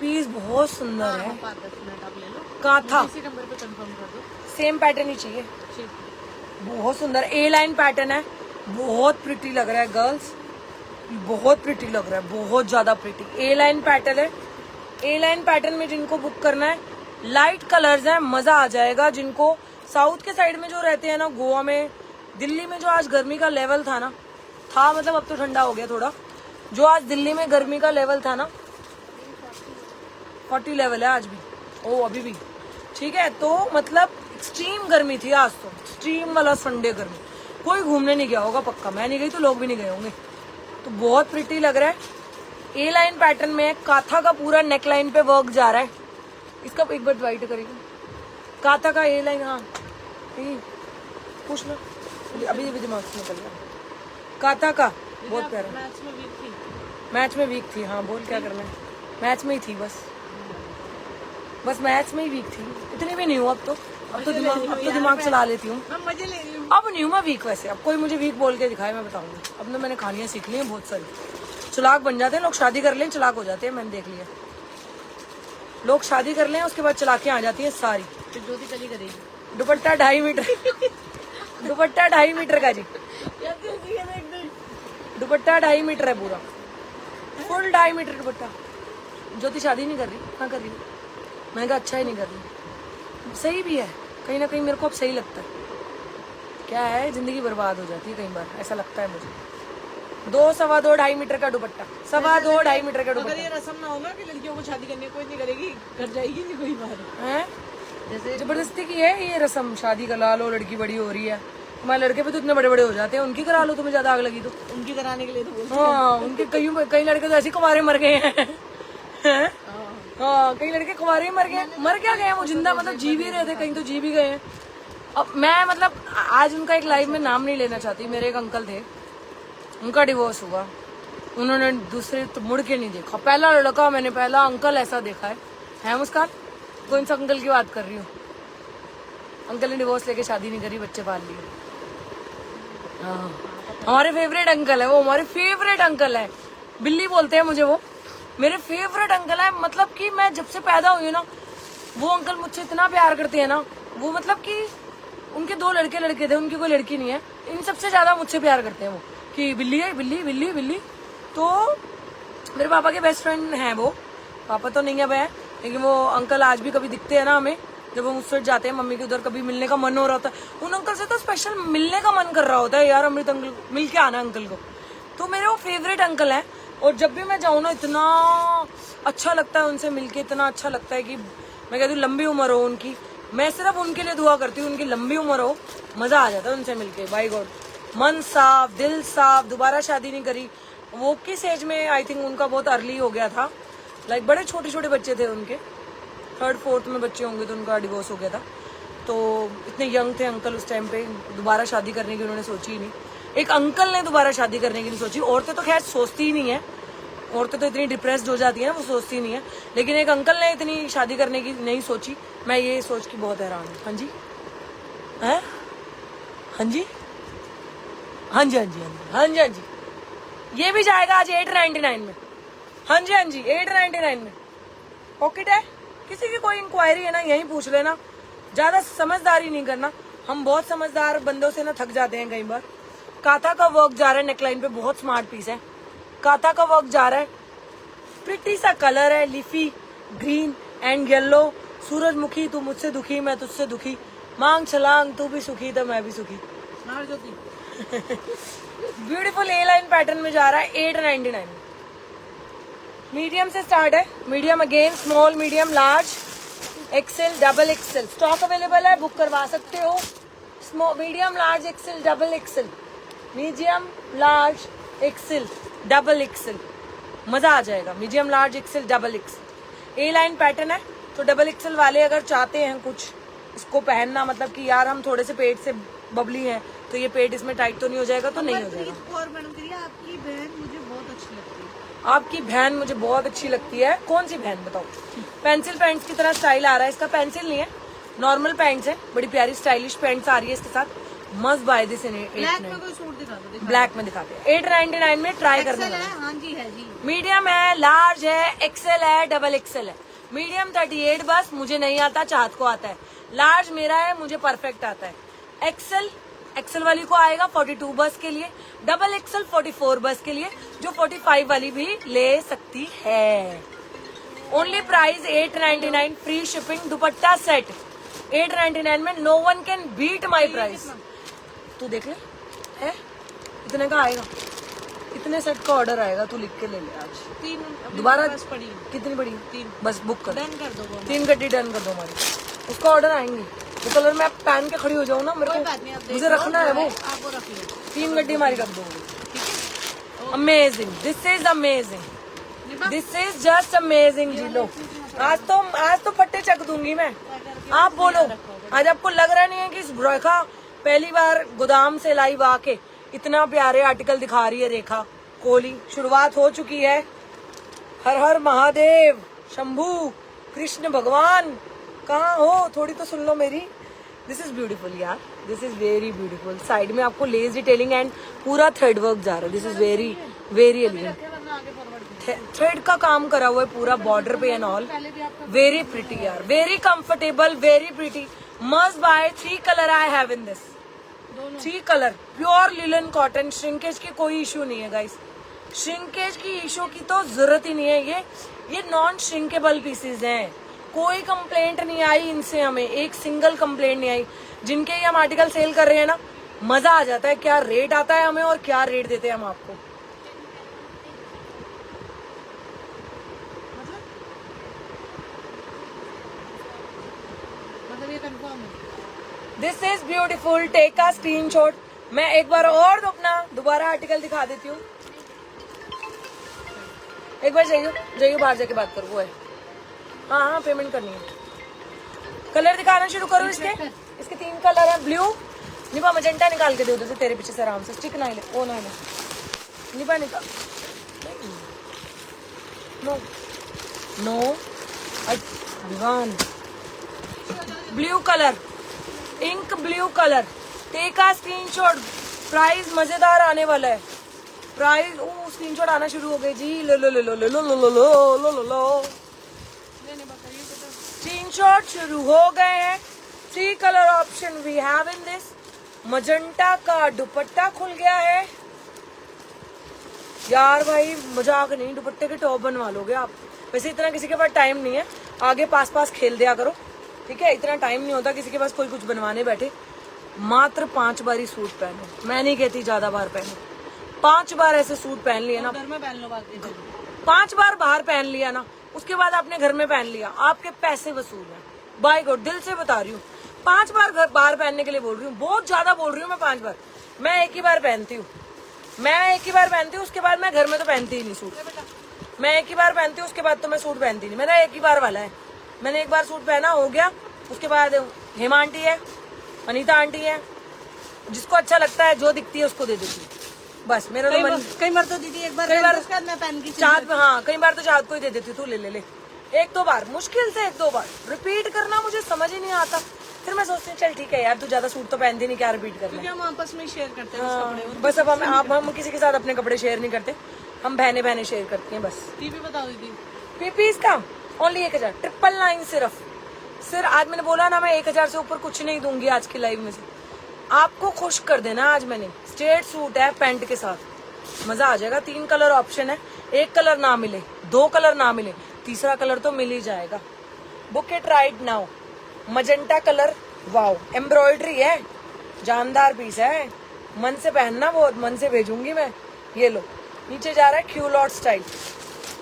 पीस बहुत सुंदर है। 5-10 मिनट आप ले लो, काथा इसी नंबर पे कंफर्म कर दो। सेम पैटर्न ही चाहिए। ठीक, बहुत सुंदर ए लाइन पैटर्न है, बहुत प्रिटी लग रहा है गर्ल्स, बहुत प्रिटी लग रहा है, बहुत ज्यादा प्रिटी। ए लाइन पैटर्न है। ए लाइन पैटर्न में जिनको बुक करना है, लाइट कलर्स हैं, मजा आ जाएगा। जिनको साउथ के साइड में जो रहते हैं ना, गोवा में, दिल्ली में जो आज गर्मी का लेवल था ना, मतलब अब तो ठंडा हो गया थोड़ा। जो आज दिल्ली में गर्मी का लेवल था ना, 40 लेवल है आज भी, ओ अभी भी ठीक है। तो मतलब एक्सट्रीम गर्मी थी आज, तो एक्सट्रीम वाला संडे गर्मी। कोई घूमने नहीं गया होगा पक्का, मैं नहीं गई तो लोग भी नहीं गए होंगे। तो बहुत प्रिटी लग रहा है। ए लाइन पैटर्न में काथा का पूरा नेक लाइन पे वर्क जा रहा है। इसका एक बार वाइट करेगी। काथा का ए लाइन, हाँ पूछ लो, अभी अभी दिमाग से निकल गया। काथा का बहुत प्यारा। मैच में वीक थी, हाँ बोल क्या करना है, मैच में ही थी बस मैच में ही वीक थी। इतनी भी नहीं हूँ अब तो दिमाग चला लेती हूँ। मजे ले रही हूँ। अब नहीं हूँ मैं वीक वैसे। अब कोई मुझे वीक बोल के दिखाए मैं बताऊंगी। अब ना मैंने कहानियां सीख ली हैं बहुत सारी। चलाक बन जाते हैं लोग, शादी कर लें चलाक हो जाते हैं। मैंने देख लिया, लोग शादी कर लें उसके बाद चलाकियां आ जाती हैं सारी। फिर ज्योति कली करेगी। दुपट्टा 2.5 मीटर दुपट्टा 2.5 मीटर का जी। दुपट्टा 2.5 मीटर है पूरा, फुल 2.5 मीटर दुपट्टा। ज्योति शादी नहीं कर रही, हाँ कर रही। मैंने कहा अच्छा ही नहीं कर रही। सही भी है, कहीं ना कहीं मेरे को अब सही लगता है। क्या है, जिंदगी बर्बाद हो जाती है कई बार, ऐसा लगता है मुझे। 2, सवा 2, 2.5 मीटर का दुपट्टा, सवा 2, 2.5 मीटर का दुपट्टा। अगर ये रस्म ना होगा कि लड़कियों को शादी करने कोई नहीं करेगी, कर जाएगी नहीं कोई बात है। जैसे जबरदस्ती की है ये रस्म, शादी करा लो, लड़की बड़ी हो रही है। हमारे लड़के भी तो इतने बड़े बड़े हो जाते हैं, उनकी करा लो, तुम्हें ज्यादा आग लगी तो। उनकी कराने के लिए तो बोलते हाँ, उनके कई लड़के तो ऐसे कुंवारे मर गए हैं। हाँ, कई लड़के कुंवारे मर गए। मर क्या गए, वो जिंदा मतलब जी भी रहे थे, कहीं तो जी भी गए हैं। अब मैं मतलब आज उनका एक लाइव में नाम नहीं लेना चाहती। मेरे एक अंकल थे, उनका डिवोर्स हुआ, उन्होंने दूसरे तो मुड़ के नहीं देखा। पहला लड़का मैंने, पहला अंकल ऐसा देखा है मुस्कान। कौन सा अंकल की बात कर रही हूँ? अंकल ने डिवोर्स लेके शादी नहीं करी, बच्चे पाल लिए। हाँ, हमारे फेवरेट अंकल है वो, हमारे फेवरेट अंकल है। बिल्ली बोलते हैं मुझे, वो मेरे फेवरेट अंकल है। मतलब कि मैं जब से पैदा हुई हूँ ना, वो अंकल मुझसे इतना प्यार करते हैं ना। वो मतलब कि उनके 2 लड़के थे, उनकी कोई लड़की नहीं है। इन सबसे ज्यादा मुझसे प्यार करते हैं वो, कि बिल्ली है, बिल्ली बिल्ली बिल्ली। तो मेरे पापा के बेस्ट फ्रेंड हैं वो। पापा तो नहीं है वह, लेकिन वो अंकल आज भी कभी दिखते हैं ना हमें, जब हम उससे जाते हैं मम्मी के उधर, कभी मिलने का मन हो रहा होता है। उन अंकल से तो स्पेशल मिलने का मन कर रहा होता है यार, अमृत अंकल मिल के आना अंकल को। तो मेरे वो फेवरेट अंकल है। और जब भी मैं जाऊँ ना, इतना अच्छा लगता है उनसे मिलके, इतना अच्छा लगता है कि मैं कहती हूँ लंबी उम्र हो उनकी। मैं सिर्फ उनके लिए दुआ करती हूँ, उनकी लंबी उम्र हो। मजा आ जाता है उनसे मिलके, बाय गॉड। मन साफ, दिल साफ। दोबारा शादी नहीं करी। वो किस एज में, आई थिंक उनका बहुत अर्ली हो गया था। लाइक बड़े छोटे छोटे बच्चे थे उनके, 3rd 4th में बच्चे होंगे, तो उनका डिवोर्स हो गया था। तो इतने यंग थे अंकल उस टाइम पे, दोबारा शादी करने की उन्होंने सोची ही नहीं। एक अंकल ने दोबारा शादी करने की नहीं सोची। औरतें तो खैर सोचती ही नहीं है, औरतें तो इतनी डिप्रेस्ड हो जाती है ना, वो सोचती नहीं है। लेकिन एक अंकल ने इतनी शादी करने की नहीं सोची। मैं ये सोच के बहुत हैरान हूँ। हाँ जी, है हाँ जी, हाँ जी, हाँ जी, हाँ जी, हाँ जी। ये भी जाएगा आज 899 में। हाँ जी, हाँ जी, 899 में पॉकेट है। किसी की कोई इंक्वायरी है ना, यही पूछ लेना। ज्यादा समझदारी नहीं करना। हम बहुत समझदार बंदों से ना थक जाते हैं कई बार। काथा का वर्क जा रहा है नेकलाइन पे, बहुत स्मार्ट पीस है। काथा का वर्क जा रहा है, प्रिटी सा कलर है, लीफी ग्रीन एंड येलो। सूरजमुखी, तू मुझसे दुखी मैं तुझसे दुखी, मांग छलांग तू भी सुखी तो मैं भी सुखी। ब्यूटीफुल ए लाइन पैटर्न में जा रहा है 899। मीडियम से स्टार्ट है, medium again, small, medium, large, XL, double XL stock available है, बुक करवा सकते हो। Small, medium, large, XL, double XL, medium, large, XL, double XL. मजा आ जाएगा। Medium, large, XL, double XL A line pattern है। तो डबल एक्सेल वाले अगर चाहते हैं कुछ इसको पहनना, मतलब कि यार हम थोड़े से पेट से बबली हैं, तो ये पेट इसमें टाइट तो नहीं हो जाएगा, तो नहीं हो जाएगा। और मैडम करिए, आपकी बहन मुझे बहुत अच्छी लगती है। आपकी बहन मुझे बहुत अच्छी लगती है। कौन सी बहन बताओ? पेंसिल पैंट्स की तरह स्टाइल आ रहा है इसका। पेंसिल नहीं है, नॉर्मल पैंट्स है। बड़ी प्यारी स्टाइलिश पैंट्स आ रही है इसके साथ। Must by this in 899। Black में कोई सूट दिखा दो। ब्लैक में दिखाते हैं। 899 में ट्राई करना है। हाँ जी, है जी। मीडियम है, लार्ज है, एक्सेल है, डबल एक्सेल है। मीडियम 38 बस, मुझे नहीं आता, चाहत को आता है। लार्ज मेरा है, मुझे परफेक्ट आता है। एक्सेल, एक्सेल वाली को आएगा 42 बस के लिए। डबल एक्सेल 44 बस के लिए, जो 45 वाली भी ले सकती है। Only price 899, free shipping. दुपट्टा सेट 899 में। No one can beat my price. तू देख ले, है इतने का आएगा, इतने सेट का ऑर्डर आएगा, तू लिख के ले ले आज। 3 दोबारा पड़ी। कितनी पड़ी? 3 बस बुक कर, डन कर दो। 3 गड्डी डन कर दो हमारी। उसका ऑर्डर आएंगे। वो कलर में पहन के खड़ी हो जाऊँ ना, मेरे को मुझे रखना है वो। आप वो रख लो। 3 गड्डी हमारी कर दो। ठीक है, amazing, this is amazing. This is just amazing जी। लो आज तो फट्टे चक दूंगी मैं। आप बोलो, आज आपको लग रहा नहीं है कि इस रेखा पहली बार गोदाम से लाइव आके इतना प्यारे आर्टिकल दिखा रही है। रेखा कोहली, शुरुआत हो चुकी है। हर हर महादेव, शंभू, कृष्ण भगवान, कहाँ हो? थोड़ी तो सुन लो मेरी। दिस इज ब्यूटीफुल यार, this is very beautiful. Side में आपको लेस डिटेलिंग एंड पूरा थ्रेड वर्क जा रहा है। This is very very elegant. Thread का काम करा हुआ है पूरा बॉर्डर पे एंड ऑल। वेरी प्रिटी यार, very comfortable, very pretty. Must buy. 3 colour I have in this. 3 colour, pure linen cotton. Shrinkage की कोई इशू नहीं है गाइस। श्रिंकेज की इशू की तो जरूरत ही नहीं है। ये नॉन श्रिंकेबल पीसेज हैं। कोई कंप्लेंट नहीं आई इनसे, हमें एक सिंगल कंप्लेंट नहीं आई। जिनके ये हम आर्टिकल सेल कर रहे हैं ना, मजा आ जाता है। क्या रेट आता है हमें और क्या रेट देते हैं हम आपको। मतलब ये कंफर्म है। This is beautiful. टेक का स्क्रीनशॉट। मैं एक बार और अपना दोबारा आर्टिकल दिखा देती हूँ। एक बार जाइयो बाहर जाके बात करो। वो है, हाँ पेमेंट करनी है। कलर दिखाना शुरू करो। इसके 3 कलर है। ब्लू, निभा मजेंटा निकाल के दे दो तेरे पीछे से आराम से। स्टिक ना ले, वो ना ले, निभा निकाल। नो नो भगवान। Blue colour, ink blue colour. Take का स्क्रीनशॉट। प्राइस मजेदार आने वाला है। प्राइस स्क्रीनशॉट आना शुरू हो गए जी। लो लो लो लो लो लो लो लो लो लो लो। स्क्रीनशॉट शुरू हो गए हैं। 3 colour option we have in this. Magenta का दुपट्टा खुल गया है यार। भाई मजाक नहीं, दुपट्टे के टॉप बनवा लोगे आप। वैसे इतना किसी के पास टाइम नहीं है। आगे पास खेल दिया करो, ठीक है। इतना टाइम नहीं होता किसी के पास कोई कुछ बनवाने बैठे। मात्र 5 बार ही सूट पहनो। मैं नहीं कहती ज्यादा बार पहनो। 5 बार ऐसे सूट पहन लिया ना, घर में पहन लो। 5 बार बाहर पहन लिया ना, उसके बाद आपने घर में पहन लिया, आपके पैसे वसूल हैं। बाय गॉड, दिल से बता रही हूँ। 5 बार घर बाहर पहनने के लिए बोल रही हूँ। बहुत ज्यादा बोल रही हूँ मैं। 5 बार मैं एक ही बार पहनती हूँ। उसके बाद मैं घर में तो पहनती ही नहीं सूट। मैं एक ही बार पहनती हूँ, उसके बाद तो मैं सूट पहनती नहीं। मेरा एक ही बार वाला है। मैंने एक बार सूट पहना, हो गया। उसके बाद हेमा आंटी है, अनीता आंटी है, जिसको अच्छा लगता है, जो दिखती है उसको दे देती है। बस मेरा तो कई बार तो दीदी एक बार कई बार मैं पहन की चाँद, हाँ कई बार तो चाँद को ही दे देती। तू ले ले ले। 1-2 बार, मुश्किल से 1-2 बार। रिपीट करना मुझे समझ ही नहीं आता। फिर मैं सोचती हूँ चल ठीक है यार, तू ज्यादा सूट तो पहनती नहीं, क्या रिपीट करना। क्योंकि हम आपस में शेयर करते हैं कपड़े। बस अब हम किसी के साथ अपने कपड़े शेयर नहीं करते। हम बहने शेयर करती हैं बस। पीपी बताओ दीदी। पीपी इसका ओनली 1000, 999 सिर्फ। आज मैंने बोला ना, मैं 1000 से ऊपर कुछ नहीं दूंगी आज की लाइव में से। आपको खुश कर देना आज मैंने। स्ट्रेट सूट है पैंट के साथ, मजा आ जाएगा। 3 कलर ऑप्शन है। 1 कलर ना मिले, 2 कलर ना मिले, तीसरा कलर तो मिल ही जाएगा। Book it right now. Magenta colour, wow, embroidery है, जानदार पीस है। मन से पहनना, बहुत मन से भेजूंगी मैं। ये लो, नीचे जा रहा है क्यूलॉट स्टाइल।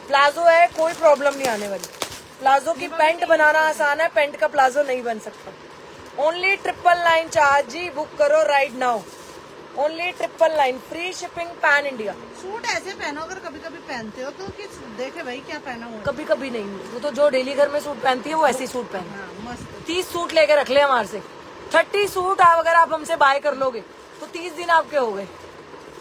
प्लाजो है, कोई प्रॉब्लम नहीं आने वाली। प्लाजो की पैंट बनाना आसान है, पैंट का प्लाजो नहीं बन सकता। ओनली 999 चार्ज जी। बुक करो right now. Only 999, free shipping pan India. Suit ऐसे पहनो अगर कभी कभी पहनते हो तो कि देखे भाई क्या पहना हुआ। कभी कभी नहीं, वो तो जो डेली घर में सूट पहनती है वो ऐसे ही सूट पहने। हाँ, मस्त। 30 सूट लेके रख ले हमारे से। 30 सूट अगर आप हमसे बाय कर लोगे तो 30 दिन आपके हो गए।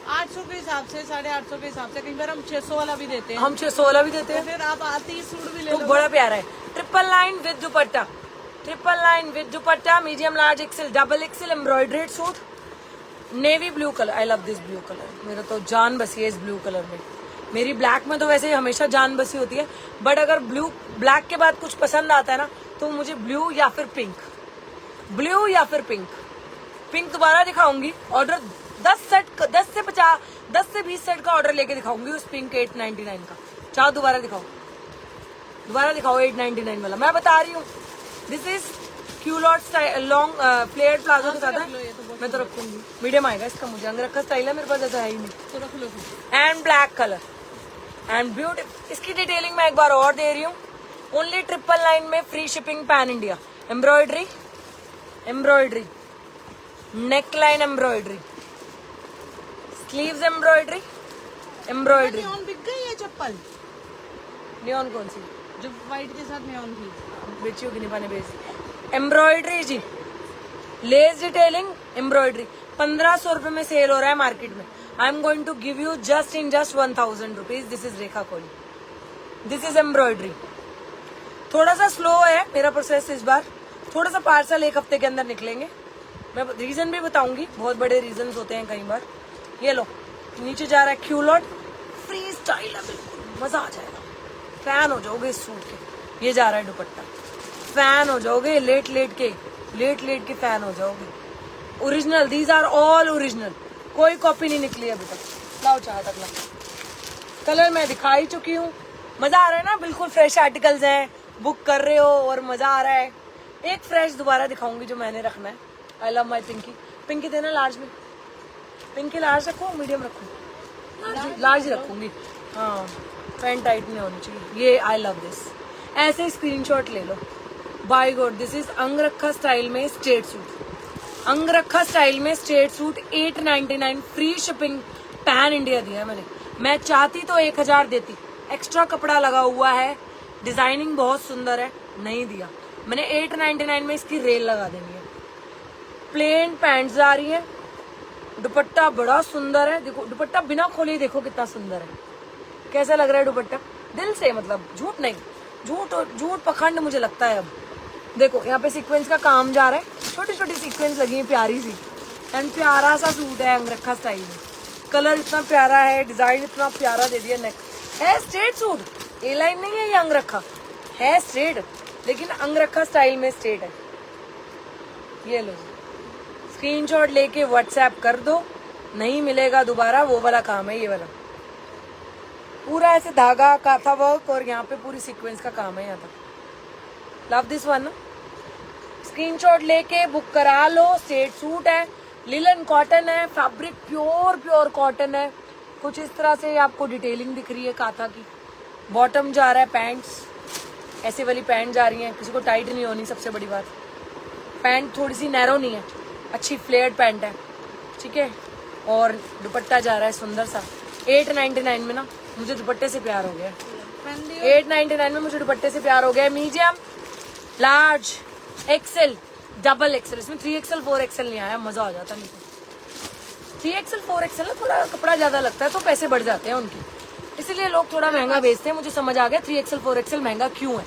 800 के हिसाब से, 850 के हिसाब से, कई बार हम 600 वाला भी देते हैं। हम 600 वाला भी देते हैं। फिर आप 30 सूट भी ले तो लो। बड़ा प्यारा है। 999 विद दुपट्टा। 999 विद दुपट्टा। Medium, large, XL, double XL embroidered suit. Navy blue colour, I love this blue colour. मेरा तो जान बसी है इस ब्लू कलर में। मेरी ब्लैक में तो वैसे हमेशा जान बसी होती है, बट अगर ब्लैक के बाद कुछ पसंद आता है ना, तो मुझे ब्लू या फिर पिंक। ब्लू या फिर पिंक। पिंक दोबारा दिखाऊंगी। ऑर्डर 10 से 20 सेट का ऑर्डर लेके दिखाऊंगी उस पिंक 899 का। चाहो दोबारा दिखाओ 899 वाला। मैं बता रही हूँ, this is culotte style, long flared palazzo के साथ है। मैं तो रखूंगी, मीडियम आएगा इसका। मुझे अंगरखा स्टाइल है, मेरे पास ऐसा है ही नहीं। तो रख लो। And black colour and beauty. इसकी डिटेलिंग मैं एक बार और दे रही हूँ। ओनली 999 में free shipping pan India. Embroidery, neckline embroidery, sleeves embroidery. बिक गई ये चप्पल। नियॉन कौन सी? जो व्हाइट के साथ नियॉन थी। बेचियो की निभा ने बेच एम्ब्रॉयडरी जी, लेस डिटेलिंग एम्ब्रॉयडरी 1500 रुपए में सेल हो रहा है मार्केट में. I am going to give you just 1000 rupees. This is Rekha Koli, this is embroidery. थोड़ा सा स्लो है मेरा प्रोसेस इस बार, थोड़ा सा पार्सल 1 हफ्ते के अंदर निकलेंगे. मैं रीजन भी बताऊंगी, बहुत बड़े रीजन होते हैं कई बार. ये लो, नीचे जा रहा है क्यूलॉट, फ्री स्टाइल है बिल्कुल, मजा आ जाएगा. फैन हो जाओगे इस सूट के. ये जा रहा है दुपट्टा, फैन हो जाओगे, लेट लेट के फैन हो जाओगे. Original, these are all original, कोई कॉपी नहीं निकली अभी तक. लाओ चाहत अगला कलर मैं दिखा ही चुकी हूँ. मजा आ रहा है ना, बिल्कुल फ्रेश आर्टिकल्स हैं, बुक कर रहे हो और मजा आ रहा है. एक फ्रेश दोबारा दिखाऊंगी जो मैंने रखना है. I love my pinky. Pinky देना लार्ज में. पिंकी लार्ज रखो, मीडियम रखो? लार्ज रखूंगी. हाँ, पैंट टाइट नहीं होनी चाहिए. ये आई लव दिस. ऐसे स्क्रीनशॉट ले लो. By God, this is angrakha style में स्ट्रेट सूट. अंगरखा स्टाइल में straight suit 899, free shipping, pan India दिया है मैंने. मैं चाहती तो 1000 देती. एक्स्ट्रा कपड़ा लगा हुआ है, डिजाइनिंग बहुत सुंदर है, नहीं दिया मैंने. 899 में इसकी रेल लगा देनी है. प्लेन पैंट्स आ रही है, दुपट्टा बड़ा सुंदर है. देखो दुपट्टा बिना खोले देखो कितना सुंदर है. कैसा लग रहा है दुपट्टा? दिल से, मतलब झूठ नहीं, झूठ पखंड मुझे लगता है. अब देखो यहाँ पे सीक्वेंस का काम जा रहा है, छोटी छोटी सीक्वेंस लगी है प्यारी सी. एंड प्यारा सा सूट है अंगरखा स्टाइल में. कलर इतना प्यारा है, डिजाइन इतना प्यारा दे दिया. नेक है स्ट्रेट सूट, ए लाइन नहीं है ये. अंगरखा है स्ट्रेट, लेकिन अंगरखा स्टाइल में स्ट्रेट है. ये लो, स्क्रीनशॉट लेके व्हाट्सएप कर दो, नहीं मिलेगा दोबारा. वो वाला काम है ये वाला, पूरा ऐसे धागा काथा वर्क और यहाँ पे पूरी सीक्वेंस का काम है यहाँ तक. Love this one. स्क्रीनशॉट लेके बुक करा लो. स्ट्रेट सूट है, लिलन कॉटन है, फैब्रिक प्योर कॉटन है. कुछ इस तरह से आपको डिटेलिंग दिख रही है काथा की. बॉटम जा रहा है पैंट्स, ऐसे वाली पैंट जा रही है, किसी को टाइट नहीं होनी. सबसे बड़ी बात, पैंट थोड़ी सी नैरो नहीं है, अच्छी फ्लेयर्ड पैंट है, ठीक है. और दुपट्टा जा रहा है सुंदर सा. 899 में ना मुझे दुपट्टे से प्यार हो गया. 899 में मुझे दुपट्टे से प्यार हो गया. Medium, large, XL, double XL. इसमें 3XL 4XL नहीं आया, मजा आ जाता. नहीं तो 3XL 4XL ना थोड़ा कपड़ा ज्यादा लगता है तो पैसे बढ़ जाते हैं उनकी, इसीलिए लोग थोड़ा महंगा बेचते हैं. मुझे समझ आ गया 3XL 4XL महंगा क्यों है.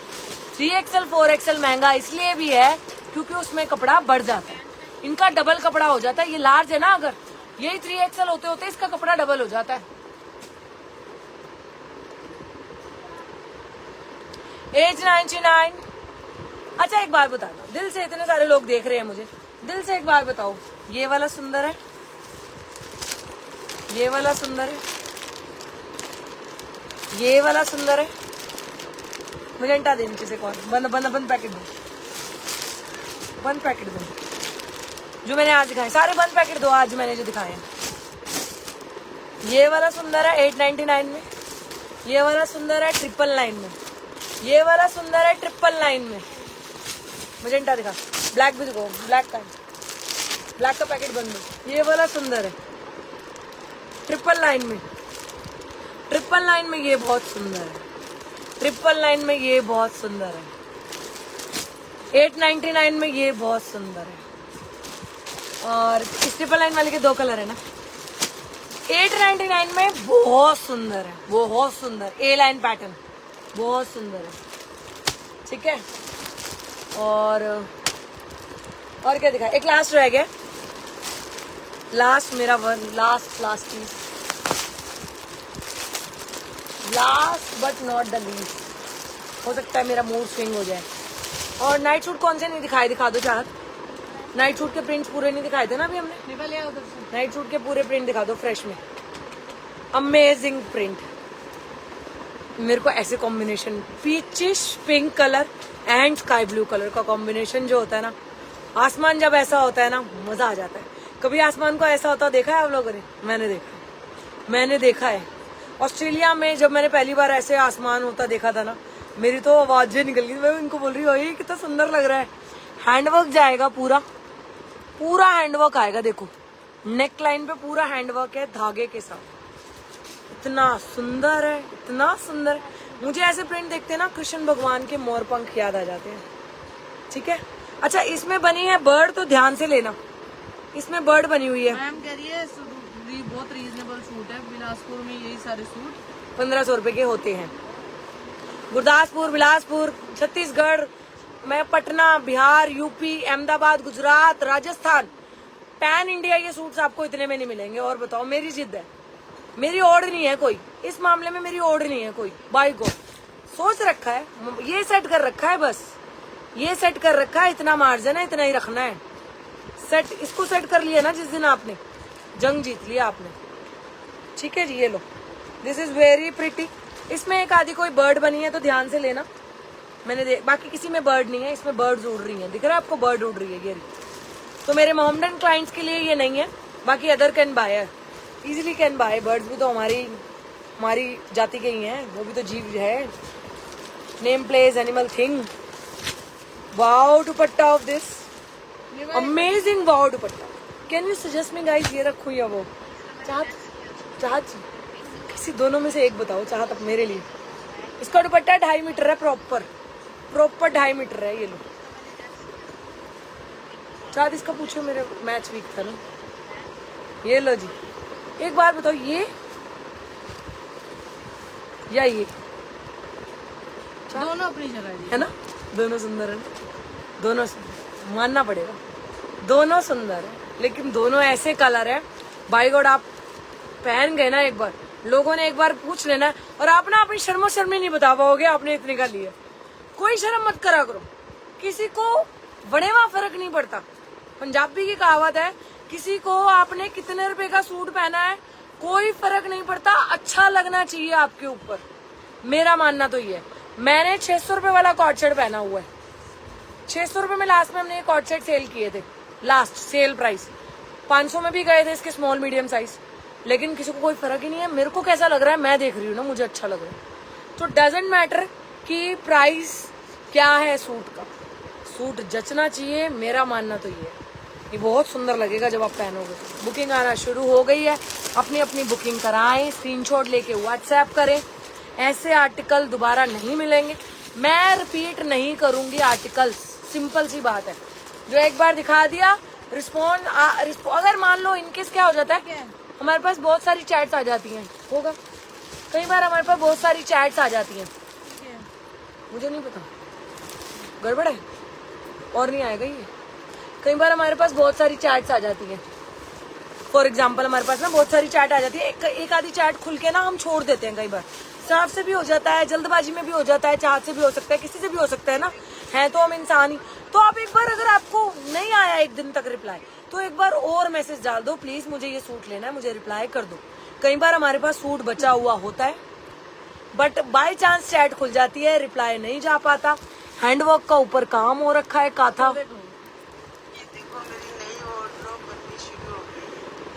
3XL 4XL महंगा इसलिए भी है क्योंकि उसमें कपड़ा बढ़ जाता है. इनका डबल कपड़ा हो जाता है. ये लार्ज है ना, अगर यही 3XL होते होते इसका कपड़ा डबल हो जाता है. एज 99. अच्छा एक बार बता दो, दिल से, इतने सारे लोग देख रहे हैं मुझे, दिल से एक बार बताओ, ये वाला सुंदर है, ये वाला सुंदर है, ये वाला सुंदर है. मुझे हटा दे नीचे से. कौन बंद पैकेट दो, बंद पैकेट दो. जो मैंने आज दिखाए सारे बंद पैकेट दो, आज मैंने जो दिखाए हैं. ये वाला सुंदर है 899 में. ये वाला सुंदर है 999 में. ये वाला सुंदर है 999 में. मजेंटा दिखा, ब्लैक भी दिखाओ. ब्लैक का, ब्लैक का पैकेट बंद दो. ये वाला सुंदर है 999 में. 999 में ये बहुत सुंदर है. 999 में ये बहुत सुंदर है. 899 में ये बहुत सुंदर है. और इस 999 वाले के 2 कलर है ना. 899 में बहुत सुंदर है, बहुत सुंदर. ए लाइन पैटर्न बहुत सुंदर है, ठीक है. और क्या दिखा, एक लास्ट रह गया. लास्ट मेरा वन, लास्ट चीज, last but not the least. हो सकता है मेरा मूड स्विंग हो जाए. और नाइट सूट कौन से नहीं दिखाए, दिखा दो चार. नाइट सूट के प्रिंट्स पूरे नहीं दिखाए थे ना अभी हमने. निकल आया उधर से. नाइट सूट के पूरे प्रिंट दिखा दो फ्रेश में. Amazing print. मेरे को ऐसे combination, peachish pink colour and sky blue colour का कॉम्बिनेशन जो होता है ना, आसमान जब ऐसा होता है ना मजा आ जाता है. कभी आसमान को ऐसा होता देखा है आप लोगों ने? मैंने देखा है. ऑस्ट्रेलिया में जब मैंने पहली बार ऐसे आसमान होता देखा था ना, मेरी तो आवाजें निकल गई. मैं इनको बोल रही हूँ ये कितना सुंदर लग रहा है. हैंडवर्क जाएगा, पूरा हैंडवर्क आएगा. देखो नेक लाइन पे पूरा हैंडवर्क है धागे के साथ. इतना सुंदर है, इतना सुंदर. मुझे ऐसे प्रिंट देखते हैं ना, कृष्ण भगवान के मोर पंख याद आ जाते हैं। ठीक है, अच्छा इसमें बनी है बर्ड, तो ध्यान से लेना, इसमें बर्ड बनी हुई है। मैम कह रही है बहुत रीजनेबल सूट है, बिलासपुर में यही सारे सूट 1500 रुपए के होते हैं। गुरदासपुर, बिलासपुर, छत्तीसगढ़ में, Patna, Bihar, UP, Ahmedabad, Gujarat, Rajasthan, pan India ये सूट्स आपको इतने में नहीं मिलेंगे। और बताओ, मेरी जिद है, मेरी ओढ़ नहीं है कोई, इस मामले में मेरी ओढ़ नहीं है कोई। बाई को सोच रखा है, ये सेट कर रखा है, बस ये सेट कर रखा है, इतना मार्जिन है, इतना ही रखना है। सेट इसको सेट कर लिया ना जिस दिन आपने, जंग जीत लिया आपने। ठीक है जी, ये लो, दिस इज वेरी प्रिटी। इसमें एक आधी कोई बर्ड बनी है तो ध्यान से लेना। मैंने बाकी किसी में बर्ड नहीं है, इसमें बर्ड्स उड़ रही हैं, दिख रहा है आपको, बर्ड उड़ रही है ये। तो मेरे मोहम्मदन क्लाइंट्स के लिए ये नहीं है, बाकी अदर कैन बाय है, इजीली कैन बाय। बर्ड्स भी तो हमारी जाति के ही हैं, वो भी तो जीव है, name place animal thing. Wow dupatta of this, amazing wow dupatta. Can you suggest me guys, ये रखूं या वो? चाहत किसी दोनों में से एक बताओ, चाहत अब मेरे लिए। इसका दुपट्टा 2.5 मीटर है, प्रॉपर 2.5 मीटर है। ये लो चाहत, इसका पूछो, मेरे मैच वीक था ना। ये लो जी, एक बार बताओ, ये या ये? दोनों अपनी जगह है ना, दोनों सुंदर है, दोनों मानना पड़ेगा, दोनों सुंदर है, लेकिन दोनों ऐसे कलर है बाय गॉड, आप पहन गए ना एक बार, लोगों ने एक बार पूछ लेना, और आप ना अपनी शर्मो शर्मी नहीं बता पाओगे आपने इतने का लिए। कोई शर्म मत करा करो, किसी को बड़ेवा फर्क नहीं पड़ता। पंजाबी की कहावत है, किसी को आपने कितने रुपए का सूट पहना है कोई फर्क नहीं पड़ता, अच्छा लगना चाहिए आपके ऊपर। मेरा मानना तो ये है। मैंने 600 रुपए वाला कॉर्ड सेट पहना हुआ है, 600 रुपए में लास्ट में हमने ये कॉर्ड सेट सेल किए थे, लास्ट सेल प्राइस 500 में भी गए थे इसके स्मॉल मीडियम साइज, लेकिन किसी को कोई फर्क ही नहीं है। मेरे को कैसा लग रहा है मैं देख रही हूँ ना, मुझे अच्छा लग रहा है, तो डजेंट मैटर कि प्राइस क्या है सूट का, सूट जचना चाहिए। मेरा मानना तो ये है, ये बहुत सुंदर लगेगा जब आप पहनोगे। बुकिंग आना शुरू हो गई है, अपनी अपनी बुकिंग कराएं, स्क्रीनशॉट लेके व्हाट्सएप करें। ऐसे आर्टिकल दोबारा नहीं मिलेंगे, मैं रिपीट नहीं करूंगी आर्टिकल्स, सिंपल सी बात है। जो एक बार दिखा दिया, रिस्पॉन्ड अगर मान लो इनकेस क्या हो जाता है, हमारे पास बहुत सारी चैट्स आ जाती हैं, होगा कई बार हमारे पास बहुत सारी चैट्स आ जाती हैं, मुझे नहीं पता, गड़बड़ है और नहीं आएगा ये। कई बार हमारे पास बहुत सारी चैट्स आ जाती हैं, फॉर एग्जाम्पल हमारे पास ना बहुत सारी चैट आ जाती है, एक आधी चैट खुल के ना हम छोड़ देते हैं। कई बार साफ से भी हो जाता है, जल्दबाजी में भी हो जाता है, चाहत से भी हो सकता है, किसी से भी हो सकता है ना, है तो हम इंसान ही। तो आप एक बार, अगर आपको नहीं आया एक दिन तक रिप्लाई, तो एक बार और मैसेज डाल दो, प्लीज मुझे ये सूट लेना है, मुझे रिप्लाई कर दो। कई बार हमारे पास सूट बचा हुआ होता है, बट बाय चांस चैट खुल जाती है, रिप्लाई नहीं जा पाता। हैंडवर्क का ऊपर काम हो रखा है, काथा।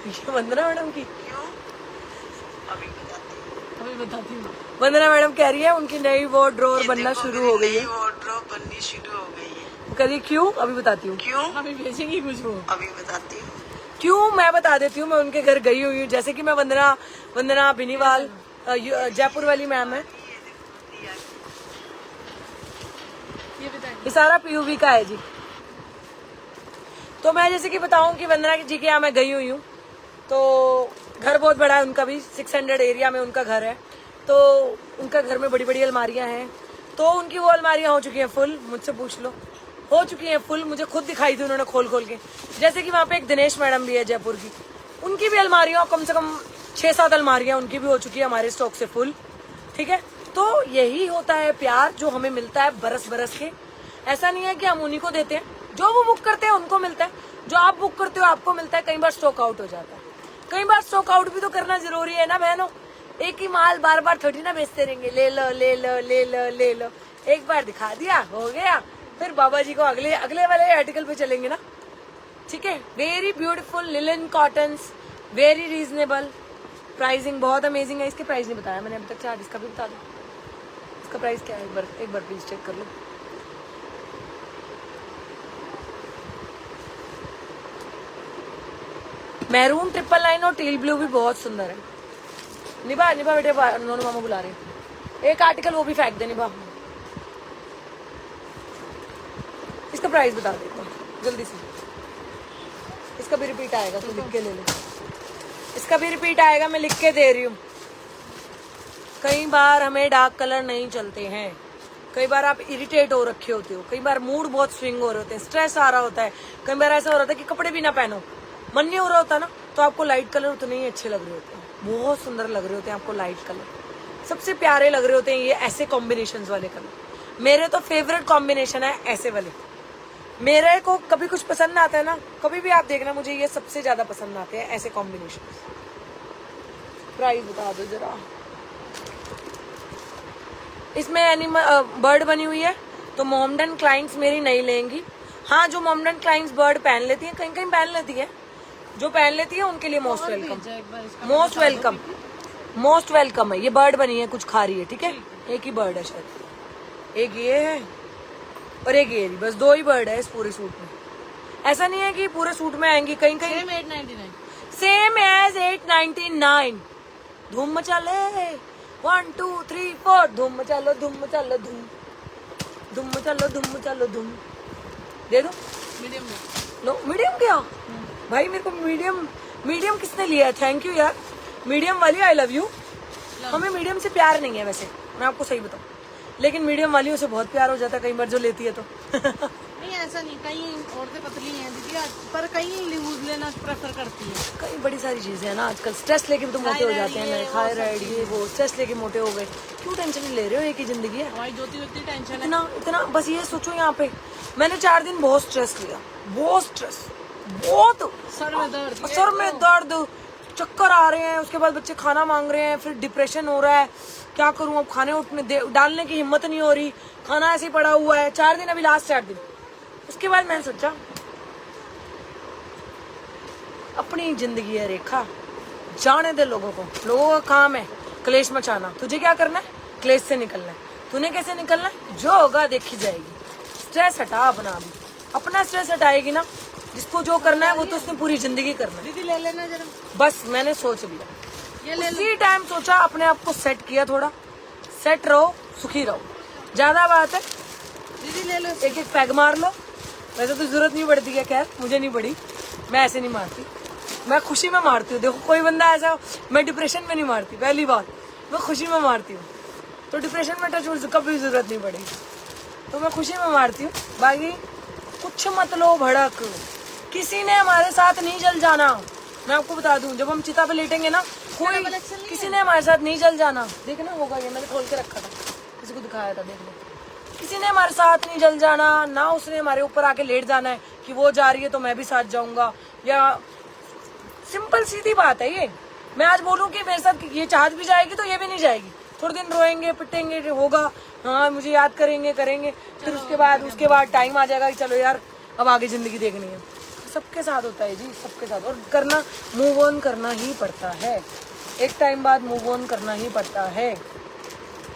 ये वंदना मैडम की, अभी बताती हूँ। वंदना मैडम कह रही है उनकी नई वो ड्रॉर बनना शुरू हो गई है, बननी शुरू हो गई है। करिए क्यों, अभी बताती हूँ क्यों, अभी भेजेंगी कुछ वो, अभी बताती हूँ क्यों, मैं बता देती हूँ। मैं उनके घर गई हुई हूँ, जैसे कि मैं वंदना बिनीवाल जयपुर वाली मैम है, ये बताइए। ये सारा पीयूवी का है जी। तो मैं जैसे कि बताऊं कि वंदना जी के यहाँ मैं गई हुई हूँ, तो घर बहुत बड़ा है उनका भी, 600 एरिया में उनका घर है, तो उनका घर में बड़ी बड़ी अलमारियां हैं, तो उनकी वो अलमारियां हो चुकी हैं फुल, मुझसे पूछ लो, हो चुकी हैं फुल। मुझे खुद दिखाई थी उन्होंने खोल खोल के। जैसे कि वहाँ पे एक दिनेश मैडम भी है जयपुर की, उनकी भी अलमारियां कम से कम 6-7 अलमारियां उनकी भी हो चुकी है हमारे स्टॉक से फुल। ठीक है, तो यही होता है प्यार जो हमें मिलता है बरस बरस के। ऐसा नहीं है कि हम उन्हीं को देते हैं, जो वो बुक करते हैं उनको मिलता है, जो आप बुक करते हो आपको मिलता है। कई बार स्टॉक आउट हो जाता है, कई बार स्टॉक आउट भी तो करना जरूरी है ना बहनों। एक ही माल बार बार थोड़ी ना बेचते रहेंगे, ले लो ले लो ले लो ले लो, एक बार दिखा दिया हो गया, फिर बाबा जी को अगले वाले आर्टिकल पे चलेंगे ना। ठीक है, very beautiful linen cottons, very reasonable, pricing बहुत अमेजिंग है। इसके प्राइस नहीं बताया मैंने अभी तक, चार्ज इसका भी बता दो, इसका प्राइस क्या है एक बार प्लीज चेक कर लो। मैरून 999 और टील ब्लू भी बहुत सुंदर है। निभा बेटे, नोनू मामा बुला रहे हैं। एक आर्टिकल वो भी फेंक देनी बा। इसका प्राइस बता दे जल्दी से। इसका भी रिपीट आएगा, तू लिख के ले ले। इसका भी रिपीट आएगा, मैं लिख के दे रही हूँ। कई बार हमें डार्क कलर नहीं चलते हैं, कई बार आप इरिटेट हो रखे होते हो, कई बार मूड बहुत स्विंग हो रहे होते हैं, स्ट्रेस आ रहा होता है, कई बार ऐसा हो रहा था कि कपड़े भी ना पहनो, मन नहीं हो रहा होता ना, तो आपको लाइट कलर उतने ही अच्छे लग रहे होते हैं, बहुत सुंदर लग रहे होते हैं आपको लाइट कलर, सबसे प्यारे लग रहे होते हैं ये ऐसे कॉम्बिनेशन वाले कलर। मेरे तो फेवरेट कॉम्बिनेशन है ऐसे वाले। मेरे को कभी कुछ पसंद आता है ना, कभी भी आप देखना, मुझे ये सबसे ज्यादा पसंद आते हैं ऐसे कॉम्बिनेशन। प्राइस बता दो जरा। इसमें एनिमल बर्ड बनी हुई है, तो मोहम्मडन क्लाइंट्स मेरी नहीं लेंगी। हाँ, जो मोहम्मडन क्लाइंट्स बर्ड पहन लेती है, कहीं कहीं पहन लेती है, जो पहन लेती है उनके लिए most welcome, most welcome, most welcome है। ये बर्ड बनी है, कुछ खा रही है, ठीक है। एक ही बर्ड है शायद, एक ये है और एक ये, बस दो ही बर्ड है इस पूरे सूट में। ऐसा नहीं है कि पूरे सूट में आएंगी, कहीं कहीं सेम एज 899। धूम मचा ले, 1 2 3 4, धूम मचालो धूम मचालो धूम, धूम मचालो धूम मचालो धूम। दे दो मीडियम में। नो मीडियम क्या भाई, मेरे को मीडियम, मीडियम किसने लिया है? थैंक यू यार, मीडियम वाली आई लव यू। हमें मीडियम से प्यार नहीं है वैसे, मैं आपको सही बताऊं, लेकिन मीडियम वालियों से बहुत प्यार हो जाता है कई बार जो लेती है तो। नहीं ऐसा नहीं, कई औरतें पतली हैं दीदी, पर कई लूज लेना प्रेफर करती है। कई बड़ी सारी चीजें हैं ना आजकल, स्ट्रेस लेके भी तो मोटे हो जाते हैं, मेरे थायराइड ये वो, स्ट्रेस लेके मोटे हो गए। क्यों टेंशन ले रहे हो, एक ही जिंदगी है। हमारी ज्योति इतनी टेंशन है, इतना इतना, बस ये सोचो यहाँ पे मैंने 4 दिन बहुत स्ट्रेस लिया, बहुत स्ट्रेस, बहुत सर में दर्द, सर में दर्द, चक्कर आ रहे हैं, उसके बाद बच्चे खाना मांग रहे हैं, फिर डिप्रेशन हो रहा है, क्या करूं अब, खाने उठने डालने की हिम्मत नहीं हो रही, खाना ऐसे ही पड़ा हुआ है। 4 दिन, अभी लास्ट 4 दिन। उसके बाद मैंने सोचा अपनी जिंदगी है रेखा, जाने दे लोगों को, लोगों का काम है क्लेश मचाना, तुझे क्या करना है, क्लेश से निकलना है। तूने कैसे निकलना है, जो होगा देखी जाएगी। स्ट्रेस हटा अपना, अभी अपना स्ट्रेस हटाएगी ना, जिसको जो करना है वो तो उसने पूरी जिंदगी करना है। दीदी ले लेना जरा, बस मैंने सोच लिया, ये ले उसी टाइम सोचा, अपने आप को सेट किया, थोड़ा सेट रहो, सुखी रहो। ज्यादा बात है, दीदी ले लो। एक एक पैग मार लो। वैसे तो जरूरत नहीं पड़ती है, खैर मुझे नहीं पड़ी, मैं ऐसे नहीं मारती, मैं खुशी में मारती हूँ। देखो कोई बंदा ऐसा, मैं डिप्रेशन में नहीं मारती, पहली बात, मैं खुशी में मारती हूँ, तो डिप्रेशन में टच कभी जरूरत नहीं पड़ेगी, तो मैं खुशी में मारती हूँ। बाकी कुछ मत लो भड़क, किसी ने हमारे साथ नहीं जल जाना। मैं आपको बता दूं, जब हम चिता पे लेटेंगे ना, कोई किसी ने हमारे साथ नहीं जल जाना। देखना होगा, ये मैंने खोल के रखा था, किसी को दिखाया था, देख लो। किसी ने हमारे साथ नहीं जल जाना, ना उसने हमारे ऊपर आके लेट जाना है कि वो जा रही है तो मैं भी साथ जाऊंगा, या सिंपल सीधी बात है ये। मैं आज बोलूं कि मेरे साथ ये चाहत भी जाएगी तो ये भी नहीं जाएगी, थोड़े दिन रोएंगे पिटेंगे, होगा हाँ मुझे याद करेंगे, फिर उसके बाद टाइम आ जाएगा कि चलो यार अब आगे जिंदगी देखनी है। सबके साथ होता है जी, सबके साथ, और करना, मूव ऑन करना ही पड़ता है, एक टाइम बाद मूव ऑन करना ही पड़ता है।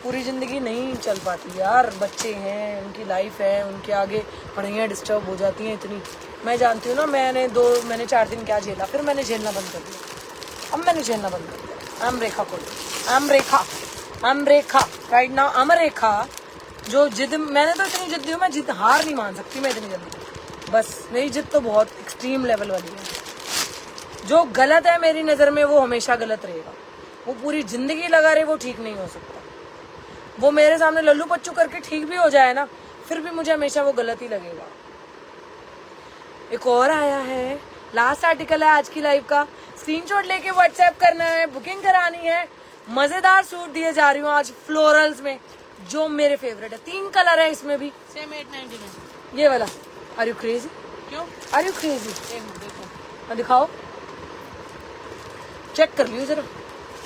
पूरी जिंदगी नहीं चल पाती यार, बच्चे हैं, उनकी लाइफ है, उनके आगे पढ़ाइयाँ डिस्टर्ब हो जाती हैं इतनी। मैं जानती हूँ ना, मैंने 4 दिन क्या झेला, फिर मैंने झेलना बंद कर दिया, अब मैंने झेलना बंद कर दिया। I am Rekha right now, I am Rekha. जो जिद, मैंने तो इतनी जिद्दी हूँ, मैं जिद हार नहीं मान सकती मैं इतनी जल्दी, बस मेरी जिद तो बहुत एक्सट्रीम लेवल वाली है। जो गलत है मेरी नज़र में वो हमेशा गलत रहेगा, वो पूरी जिंदगी लगा रहे वो ठीक नहीं हो सकता। वो मेरे सामने लल्लू पच्चू करके ठीक भी हो जाए ना, फिर भी मुझे हमेशा वो गलत ही लगेगा। एक और आया है, लास्ट आर्टिकल है आज की लाइव का, स्क्रीनशॉट लेके व्हाट्सएप करना है, बुकिंग करानी है। मजेदार सूट दिए जा रही हूँ आज फ्लोरल्स में, जो मेरे फेवरेट है। 3 कलर है इसमें भी, सेम 890 में ये वाला। Are you crazy? क्यों? Are you crazy? देखो दिखाओ, चेक कर लियो जरा,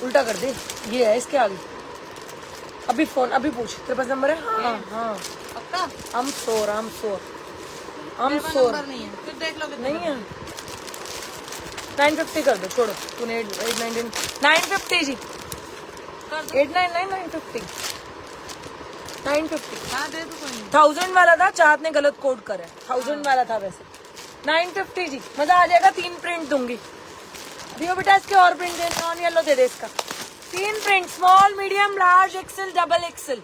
उल्टा कर दे, ये है इसके आगे। अभी फोन, अभी पूछ, तेरे पास नंबर है? हाँ हाँ पक्का? I'm sure नंबर नहीं है, फिर देख लो नहीं है। 950 कर दो, छोड़ो, तूने 899 950 जी, 899 950 950। हाँ दे दो, कोई नहीं। 1000 वाला था, चाहत ने गलत कोड करा है, 1000 वाला था वैसे। 950 जी, मजा आ जाएगा। 3 प्रिंट दूंगी, दियो बेटा इसके और प्रिंट दे, नॉन येलो दे दे इसका, 3 print, small medium large XL double XL,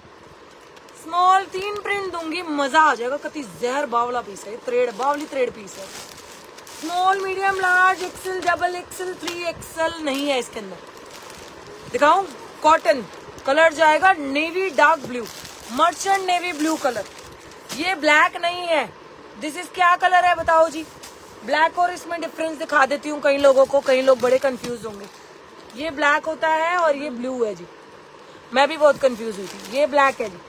small 3 print दूंगी, मजा आ जाएगा। कति जहर बावला पीस है, थ्रेड बावली थ्रेड पीस है। Small medium large XL double XL 3 XL नहीं है इसके अंदर। दिखाऊं? कॉटन कलर जाएगा navy dark blue, merchant navy blue colour. ये ब्लैक नहीं है, दिस इज क्या कलर है बताओ जी? ब्लैक और इसमें डिफरेंस दिखा देती हूँ कई लोगों को, कई लोग बड़े कंफ्यूज होंगे। ये ब्लैक होता है और ये ब्लू है जी, मैं भी बहुत कंफ्यूज हुई थी। ये ब्लैक है जी,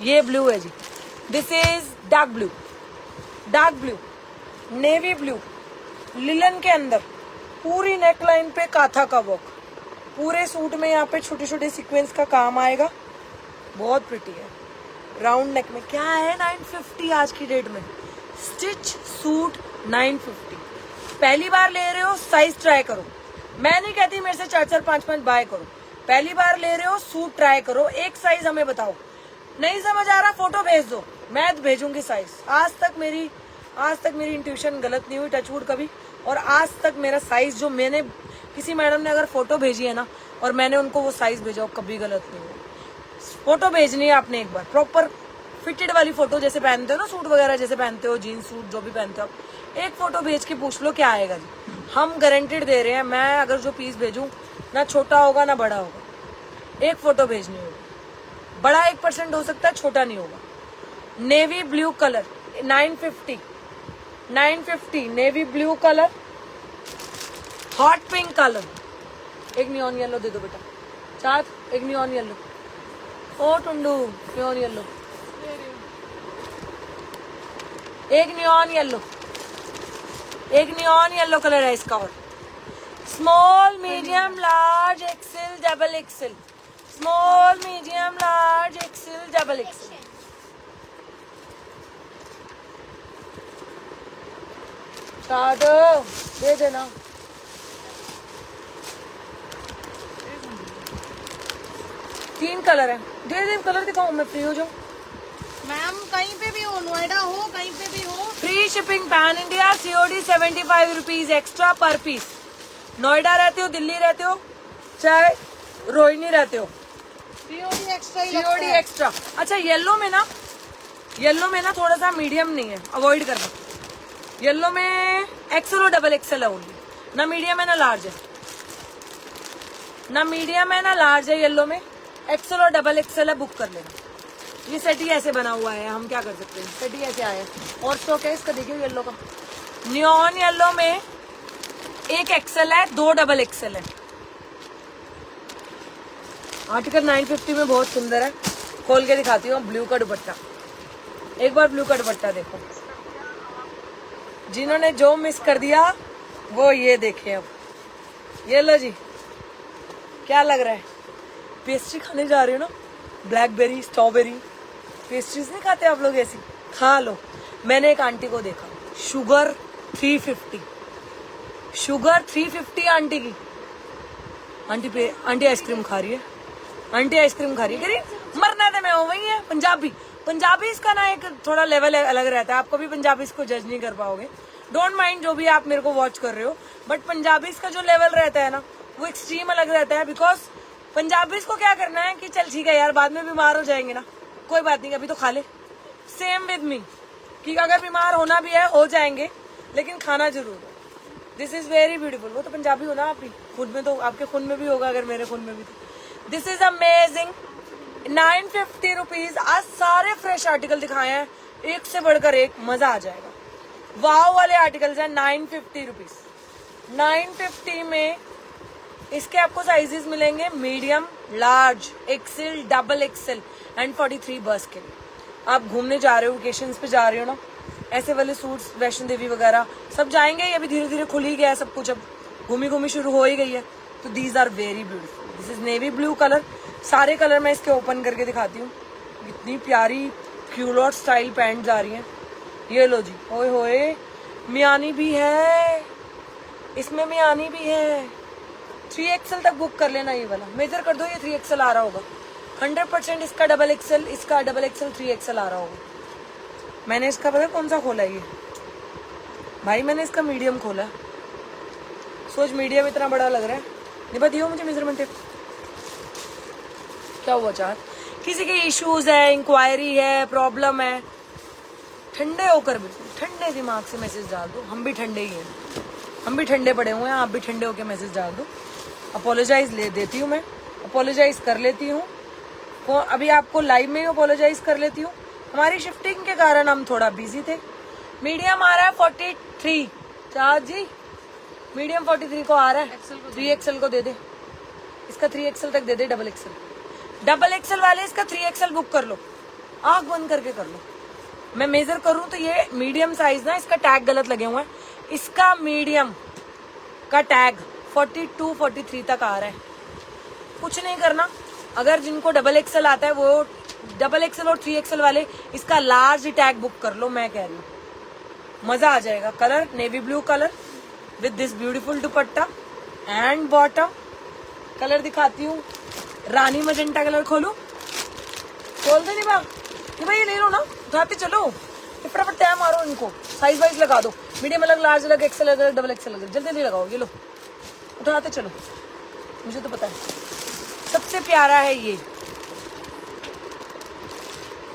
ये ब्लू है जी। This is dark blue, dark blue, navy blue, linen के अंदर, पूरी नेकलाइन पे काथा का वर्क, पूरे सूट में यहाँ पे छोटे छोटे सीक्वेंस का काम आएगा, बहुत प्रिटी है। राउंड नेक में क्या है 950 आज की डेट में, स्टिच सूट 950। पहली बार ले रहे हो साइज ट्राई करो, मैं नहीं कहती मेरे से 4-4 5-5 बाय करो। पहली बार ले रहे हो सूट ट्राई करो, एक साइज हमें बताओ। नहीं समझ आ रहा फोटो भेज दो, मैं भेजूंगी साइज। आज तक मेरी इंट्यूशन गलत नहीं हुई, टचवुड कभी। और आज तक मेरा साइज जो मैंने किसी मैडम ने अगर फोटो भेजी है ना और मैंने उनको वो साइज भेजा हो, कभी गलत नहीं हुआ। फोटो भेजनी है आपने एक बार, प्रॉपर फिटेड वाली फोटो, जैसे पहनते हो ना सूट वगैरह, जैसे पहनते हो जीन्स सूट जो भी पहनते हो आप, एक फोटो भेज के पूछ लो क्या आएगा जी। हम गारंटेड दे रहे हैं, मैं अगर जो पीस भेजूं ना छोटा होगा ना बड़ा होगा, एक फोटो भेजनी होगी। बड़ा 1% हो सकता है, छोटा नहीं होगा। Navy blue colour 950 navy blue colour, hot pink colour. एक नियॉन येलो दे दो बेटा, चाँद एक नियॉन येलो। ओ टुंडू नियॉन येलो, एक नियॉन येलो, एक नियॉन येलो कलर है इसका। और small medium large XL double XL, small medium large XL double XL. Start दे देना। तीन कलर है, दे कलर दिखाऊं, मैं फ्री हो जाऊं। मैम कहीं पे भी हो, नोएडा हो कहीं पे भी हो, free shipping pan India, COD 75 rupees extra पर पीस। नोएडा रहते हो, दिल्ली रहते हो, चाहे रोहिणी रहते हो, COD एक्स्ट्रा ही COD एक्स्ट्रा। अच्छा येलो में ना थोड़ा सा मीडियम नहीं है, अवॉइड करना। येलो में एक्सेल और डबल एक्सेल है ओनली, ना मीडियम है ना लार्ज है, ना मीडियम है ना लार्ज है। येलो में एक्सेल और डबल एक्सेल है, बुक कर लेना। ये सेट ही ऐसे बना हुआ है, हम क्या कर सकते हैं, सेट ही ऐसे आया है। और स्टॉक है इसका, देखिए येलो का। नियॉन येलो में एक एक्सेल है, 2 डबल एक्सेल है। आर्टिकल 950 में बहुत सुंदर है, खोल के दिखाती हूँ। ब्लू का दुपट्टा, एक बार ब्लू का दुपट्टा देखो। जिन्होंने जो मिस कर दिया वो ये देखे। अब ये लो जी, क्या लग रहा है? पेस्ट्री खाने जा रहे हो ना, ब्लैकबेरी स्ट्रॉबेरी पेस्ट्रीज नहीं खाते आप लोग, ऐसी खा लो। मैंने एक आंटी को देखा, शुगर 350 आंटी की। आंटी आइसक्रीम खा रही है, आंटी आइसक्रीम खा रही है। कह मरना था मैं हो वही है। पंजाबी इसका ना एक थोड़ा लेवल अलग रहता है, आप कभी पंजाबी इसको जज नहीं कर पाओगे। डोंट माइंड जो भी आप मेरे को वॉच कर रहे हो, बट पंजाबी इसका जो लेवल रहता है ना वो एक्सट्रीम अलग रहता है। बिकॉज पंजाबी को क्या करना है कि चल ठीक है यार, बाद में बीमार हो जाएंगे ना, कोई बात नहीं, अभी तो खा ले। सेम विद मी, कि अगर बीमार होना भी है हो जाएंगे, लेकिन खाना जरूर है। This is very beautiful. वो तो पंजाबी हो ना आप ही, खुद में तो आपके खून में भी होगा, अगर मेरे खून में भी तो। This is amazing, 950 rupees. आज सारे फ्रेश आर्टिकल दिखाए हैं, एक से बढ़कर एक, मजा आ जाएगा। वाव वाले आर्टिकल्स हैं 950 रुपीज। 950 में इसके आपको साइजेस मिलेंगे medium, large, XL, double XL and 43 बस के लिए। आप घूमने जा रहे हो, वेकेशंस पे जा रहे हो ना, ऐसे वाले सूट्स, वैष्णो देवी वगैरह सब जाएंगे। ये भी धीरे धीरे खुल ही गया है सब कुछ, अब घूमी शुरू हो ही गई है। तो these are very beautiful. This is navy blue colour. सारे कलर मैं इसके ओपन करके दिखाती हूँ। इतनी प्यारी क्यूलॉट स्टाइल पैंट आ रही है। ये लो जी, ओए होए, मियानी भी है इसमें, मियानी भी है। 3XL तक बुक कर लेना, ये वाला मेजर कर दो, ये 3XL आ रहा होगा 100%। इसका डबल एक्सेल, इसका डबल एक्सेल 3XL आ रहा होगा। मैंने इसका पता कौन सा खोला है ये भाई, मैंने इसका मीडियम खोला। सोच मीडियम इतना बड़ा लग रहा है। निभा दियो मुझे मेजरमेंट टेप, क्या हुआ चाहत? किसी के इश्यूज है, इंक्वायरी है, प्रॉब्लम है, ठंडे होकर बिल्कुल ठंडे दिमाग से मैसेज डाल दो। हम भी ठंडे ही हैं, हम भी ठंडे पड़े हुए हैं, आप भी ठंडे होकर मैसेज डाल दो। अपोलोजाइज ले देती हूँ मैं, अपोलोजाइज कर लेती हूँ, अभी आपको लाइव में ही अपोलोजाइज कर लेती हूँ। हमारी शिफ्टिंग के कारण हम थोड़ा बिजी थे। मीडियम आ रहा है 43 चार जी, मीडियम 43 को आ रहा है। 3XL को दे दे, इसका 3XL तक दे दे। डबल एक्सल वाले इसका 3XL बुक कर लो, आंख बंद करके कर लो। मैं मेजर करूं तो ये मीडियम साइज ना, इसका टैग गलत लगे हुए हैं। इसका मीडियम का टैग 42 43 तक आ रहा है। कुछ नहीं करना, अगर जिनको डबल एक्सल आता है वो डबल एक्सल और 3XL वाले इसका लार्ज टैग बुक कर लो। मैं कह रही हूँ मजा आ जाएगा। Colour navy blue colour with this beautiful dupatta and bottom. Colour दिखाती हूँ, रानी मजेंटा कलर। खोलू, खोल दे नहीं भाई, ये ले लो ना, उठाते चलो, फटाफट तय मारो इनको, साइज वाइज लगा दो। मीडियम अलग, लार्ज अलग, एक्सल अलग, डबल एक्सल अलग, जल्दी जल्दी लगाओ। ये लो, उठाते चलो, मुझे तो पता है। सबसे प्यारा है ये,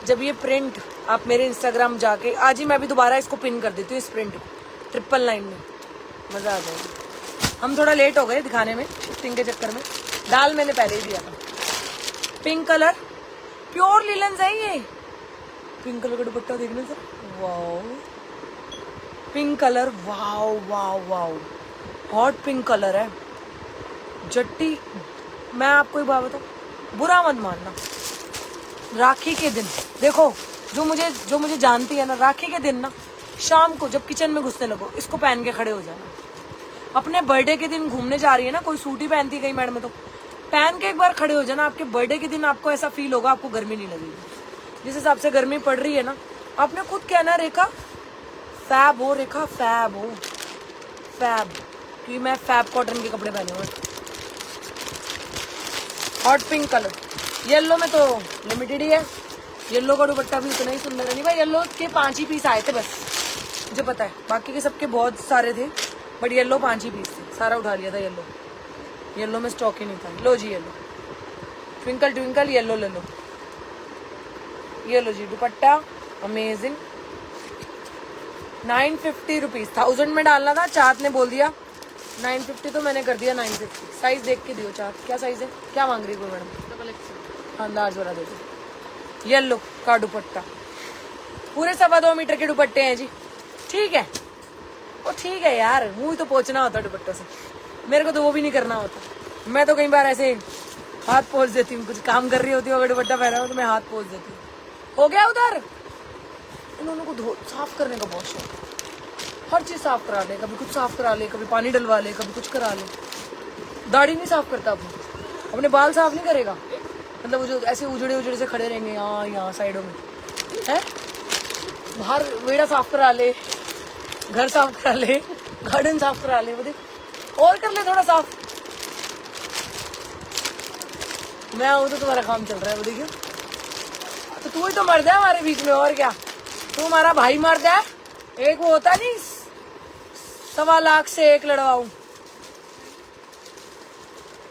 जब ये प्रिंट आप मेरे इंस्टाग्राम जाके, आज ही मैं भी दोबारा इसको पिन कर देती हूँ, इस प्रिंट को 999 में, मजा आ जाएगा। हम थोड़ा लेट हो गए दिखाने में, शिफ्टिंग के चक्कर में। डाल मैंने पहले ही दिया था। पिंक कलर, प्योर लिलन है ये। पिंक कलर का दुपट्टा देखने से, wow, pink colour, wow wow wow, hot pink colour है। जट्टी, मैं आपको एक बात बताऊं, बुरा मत मानना। राखी के दिन देखो, जो मुझे जानती है ना, राखी के दिन ना शाम को जब किचन में घुसने लगो, इसको पहन के खड़े हो जाना। अपने बर्थडे के दिन घूमने जा रही है ना, कोई सूट ही पहनती है कई मैडम में, तो पहन के एक बार खड़े हो जाना। आपके बर्थडे के दिन आपको ऐसा फील होगा, आपको गर्मी नहीं लगेगी। जिस हिसाब से गर्मी पड़ रही है ना, आपने खुद कहना रेखा फैब हो, रेखा फैब हो, फैब, क्योंकि मैं फैब कॉटन के कपड़े पहने हुए। हॉट पिंक कलर, येलो में तो लिमिटेड ही है। येलो का दुपट्टा भी इतना ही सुंदर है। नहीं भाई, येलो के 5 ही पीस आए थे बस, मुझे पता है, बाकी के सबके बहुत सारे थे, बट येलो 5 ही पीस थे, सारा उठा लिया था। येलो में स्टॉक ही नहीं था। लो जी येलो, ट्विंकल ट्विंकल येलो ले लो। ये लो जी दुपट्टा, अमेजिंग। 950 रुपीज, 1000 में डालना था, चाहत ने बोल दिया 950, तो मैंने कर दिया 950। साइज देख के दियो चाहत, क्या साइज है, क्या मांग रही है मैडम? Double axle. हाँ, लार्ज वाला दे दो। येलो का दुपट्टा, पूरे 2.25 मीटर के दुपट्टे हैं जी, ठीक है। वो ठीक है यार, मुंह तो पोंछना होता दुपट्टों से, मेरे को तो वो भी नहीं करना होता। मैं तो कई बार ऐसे हाथ पोंछ देती हूँ, कुछ काम कर रही होती हूँ, अगर दुपट्टा पहना हो तो मैं हाथ पोंछ देती हूँ। हो गया उधर, इन्होंने को साफ करने का बहुत शौक, हर चीज साफ करा ले, कभी कुछ साफ करा ले, कभी पानी डलवा ले, कभी कुछ करा ले। दाढ़ी नहीं साफ करता अपने बाल साफ नहीं करेगा, मतलब वो जो ऐसे उजड़े उजड़े से खड़े रहेंगे यहाँ साइडों में है। बाहर वेड़ा साफ करा ले, घर साफ करा ले, गार्डन साफ करा ले, वो देख और कर ले थोड़ा साफ। मैं आऊँ तो तुम्हारा काम चल रहा है, वो देखियो। तो तू ही तो मर्द है हमारे बीच में, और क्या, तू हमारा भाई मर्द है। एक वो होता नहीं 1.25 लाख से एक लड़वाऊं,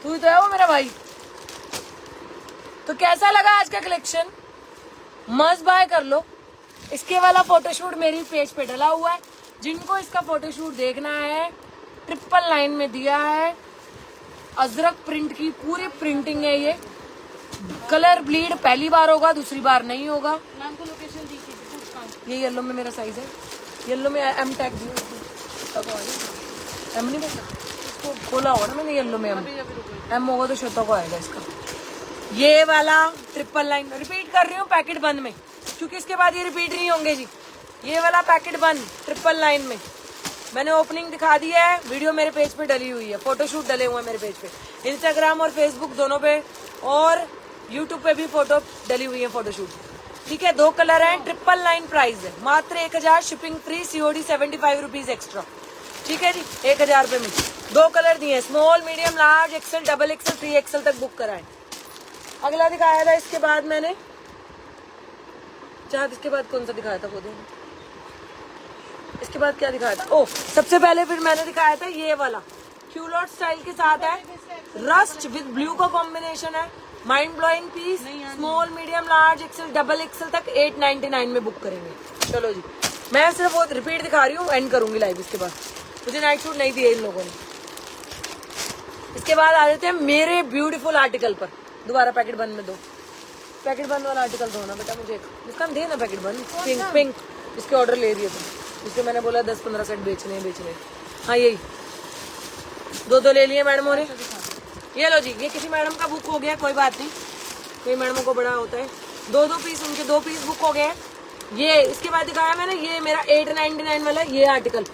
तू ही तो है वो मेरा भाई। तो कैसा लगा आज का कलेक्शन? मस्ट बाय कर लो। इसके वाला फोटोशूट मेरी पेज पे डला हुआ है, जिनको इसका फोटोशूट देखना है 999 में दिया है। अजरक प्रिंट की पूरी प्रिंटिंग है ये। कलर ब्लीड पहली बार होगा, दूसरी बार नहीं होगा। मैम को लोकेशन दीजिए। ये येलो में मेरा साइज है, येलो में एम टैग दिया, एम नहीं बता, इसको खोला होगा ना मैंने, येलो में एम होगा तो श्वेता को आएगा इसका। ये वाला 999 रिपीट कर रही हूँ पैकेट बंद में, क्योंकि इसके बाद ये रिपीट नहीं होंगे जी। ये वाला पैकेट बंद 999 में मैंने ओपनिंग दिखा दी है। वीडियो मेरे पेज पे डली हुई है, फोटोशूट डले हुए हैं मेरे पेज पे, इंस्टाग्राम और फेसबुक दोनों पे, और यूट्यूब पे भी फोटो डली हुई है फोटोशूट, ठीक है। 2 कलर है, 999 प्राइस है, मात्र 1000, shipping free, COD 75 rupees extra, ठीक है जी। 1000 रुपए में 2 कलर दिए, small, medium, large, XL, double XL, 3XL तक बुक कराएं। अगला दिखाया था इसके बाद मैंने, चाहत इसके बाद कौन सा दिखाया था वो दिन, इसके बाद क्या दिखाया था? ओह, सबसे पहले फिर मैंने दिखाया था ये वाला क्यूलॉट स्टाइल के साथ है, रस्ट विद ब्लू का कॉम्बिनेशन है, माइंड ब्लोइंग पीस, नहीं यार, small medium large XL double XL तक 899 में बुक करेंगे। चलो जी, मैं सिर्फ वो रिपीट दिखा रही हूँ, एंड करूंगी लाइव इसके बाद। मुझे नाइट सूट नहीं दिए इन लोगों ने। इसके बाद आ जाते हैं मेरे ब्यूटीफुल आर्टिकल पर। दोबारा पैकेट बंद में दो, पैकेट बंद वाला आर्टिकल दो ना बेटा मुझे एक, इसका दे ना पैकेट बंद, पिंक पिंक, इसके ऑर्डर ले रही है तुम, इसके मैंने बोला 10-15 सेट बेचने हैं। हाँ यही 2 ले लिए मैडमों ने। ये लो जी, ये किसी मैडम का बुक हो गया, कोई बात नहीं, कोई मैडमों को बड़ा होता है। 2 पीस, उनके 2 पीस बुक हो गए हैं। ये इसके बाद दिखाया मैंने, ये मेरा 899 वाला ये आर्टिकल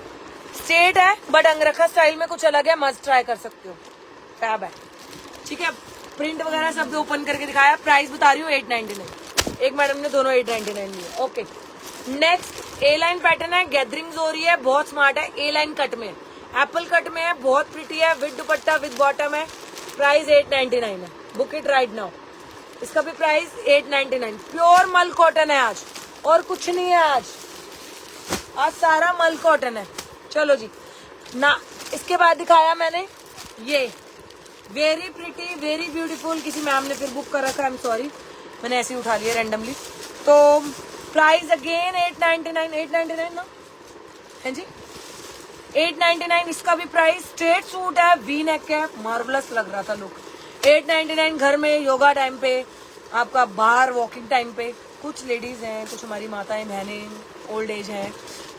स्ट्रेट है बट अंगरखा स्टाइल में कुछ अलग है, मस्ट ट्राई कर सकते हो, टैब है, ठीक है। प्रिंट वगैरह सब ओपन करके दिखाया, प्राइस बता रही हूँ 899। एक मैडम ने दोनों 899 लिए। ओके, नेक्स्ट ए लाइन पैटर्न है, गैदरिंग्स हो रही है, बहुत स्मार्ट है, ए लाइन कट में, एप्पल कट में है, बहुत प्रिटी है, विद दुपट्टा विद बॉटम है, प्राइस 899 है। Book it right now. इसका भी प्राइस 899। प्योर मल कॉटन है आज, और कुछ नहीं है आज सारा मल कॉटन है। चलो जी ना, इसके बाद दिखाया मैंने ये वेरी प्रिटी वेरी ब्यूटीफुल, किसी मैम ने फिर बुक कर रखा है, आई एम सॉरी, मैंने ऐसे ही उठा लिया रैंडमली। तो प्राइस अगेन 899 ना, है जी 899। इसका भी प्राइस, स्ट्रेट सूट है, वी नेक है, मार्वलस लग रहा था लुक। 899 घर में योगा टाइम पे, आपका बाहर वॉकिंग टाइम पे। कुछ लेडीज हैं, कुछ हमारी माताएं बहनें ओल्ड एज हैं,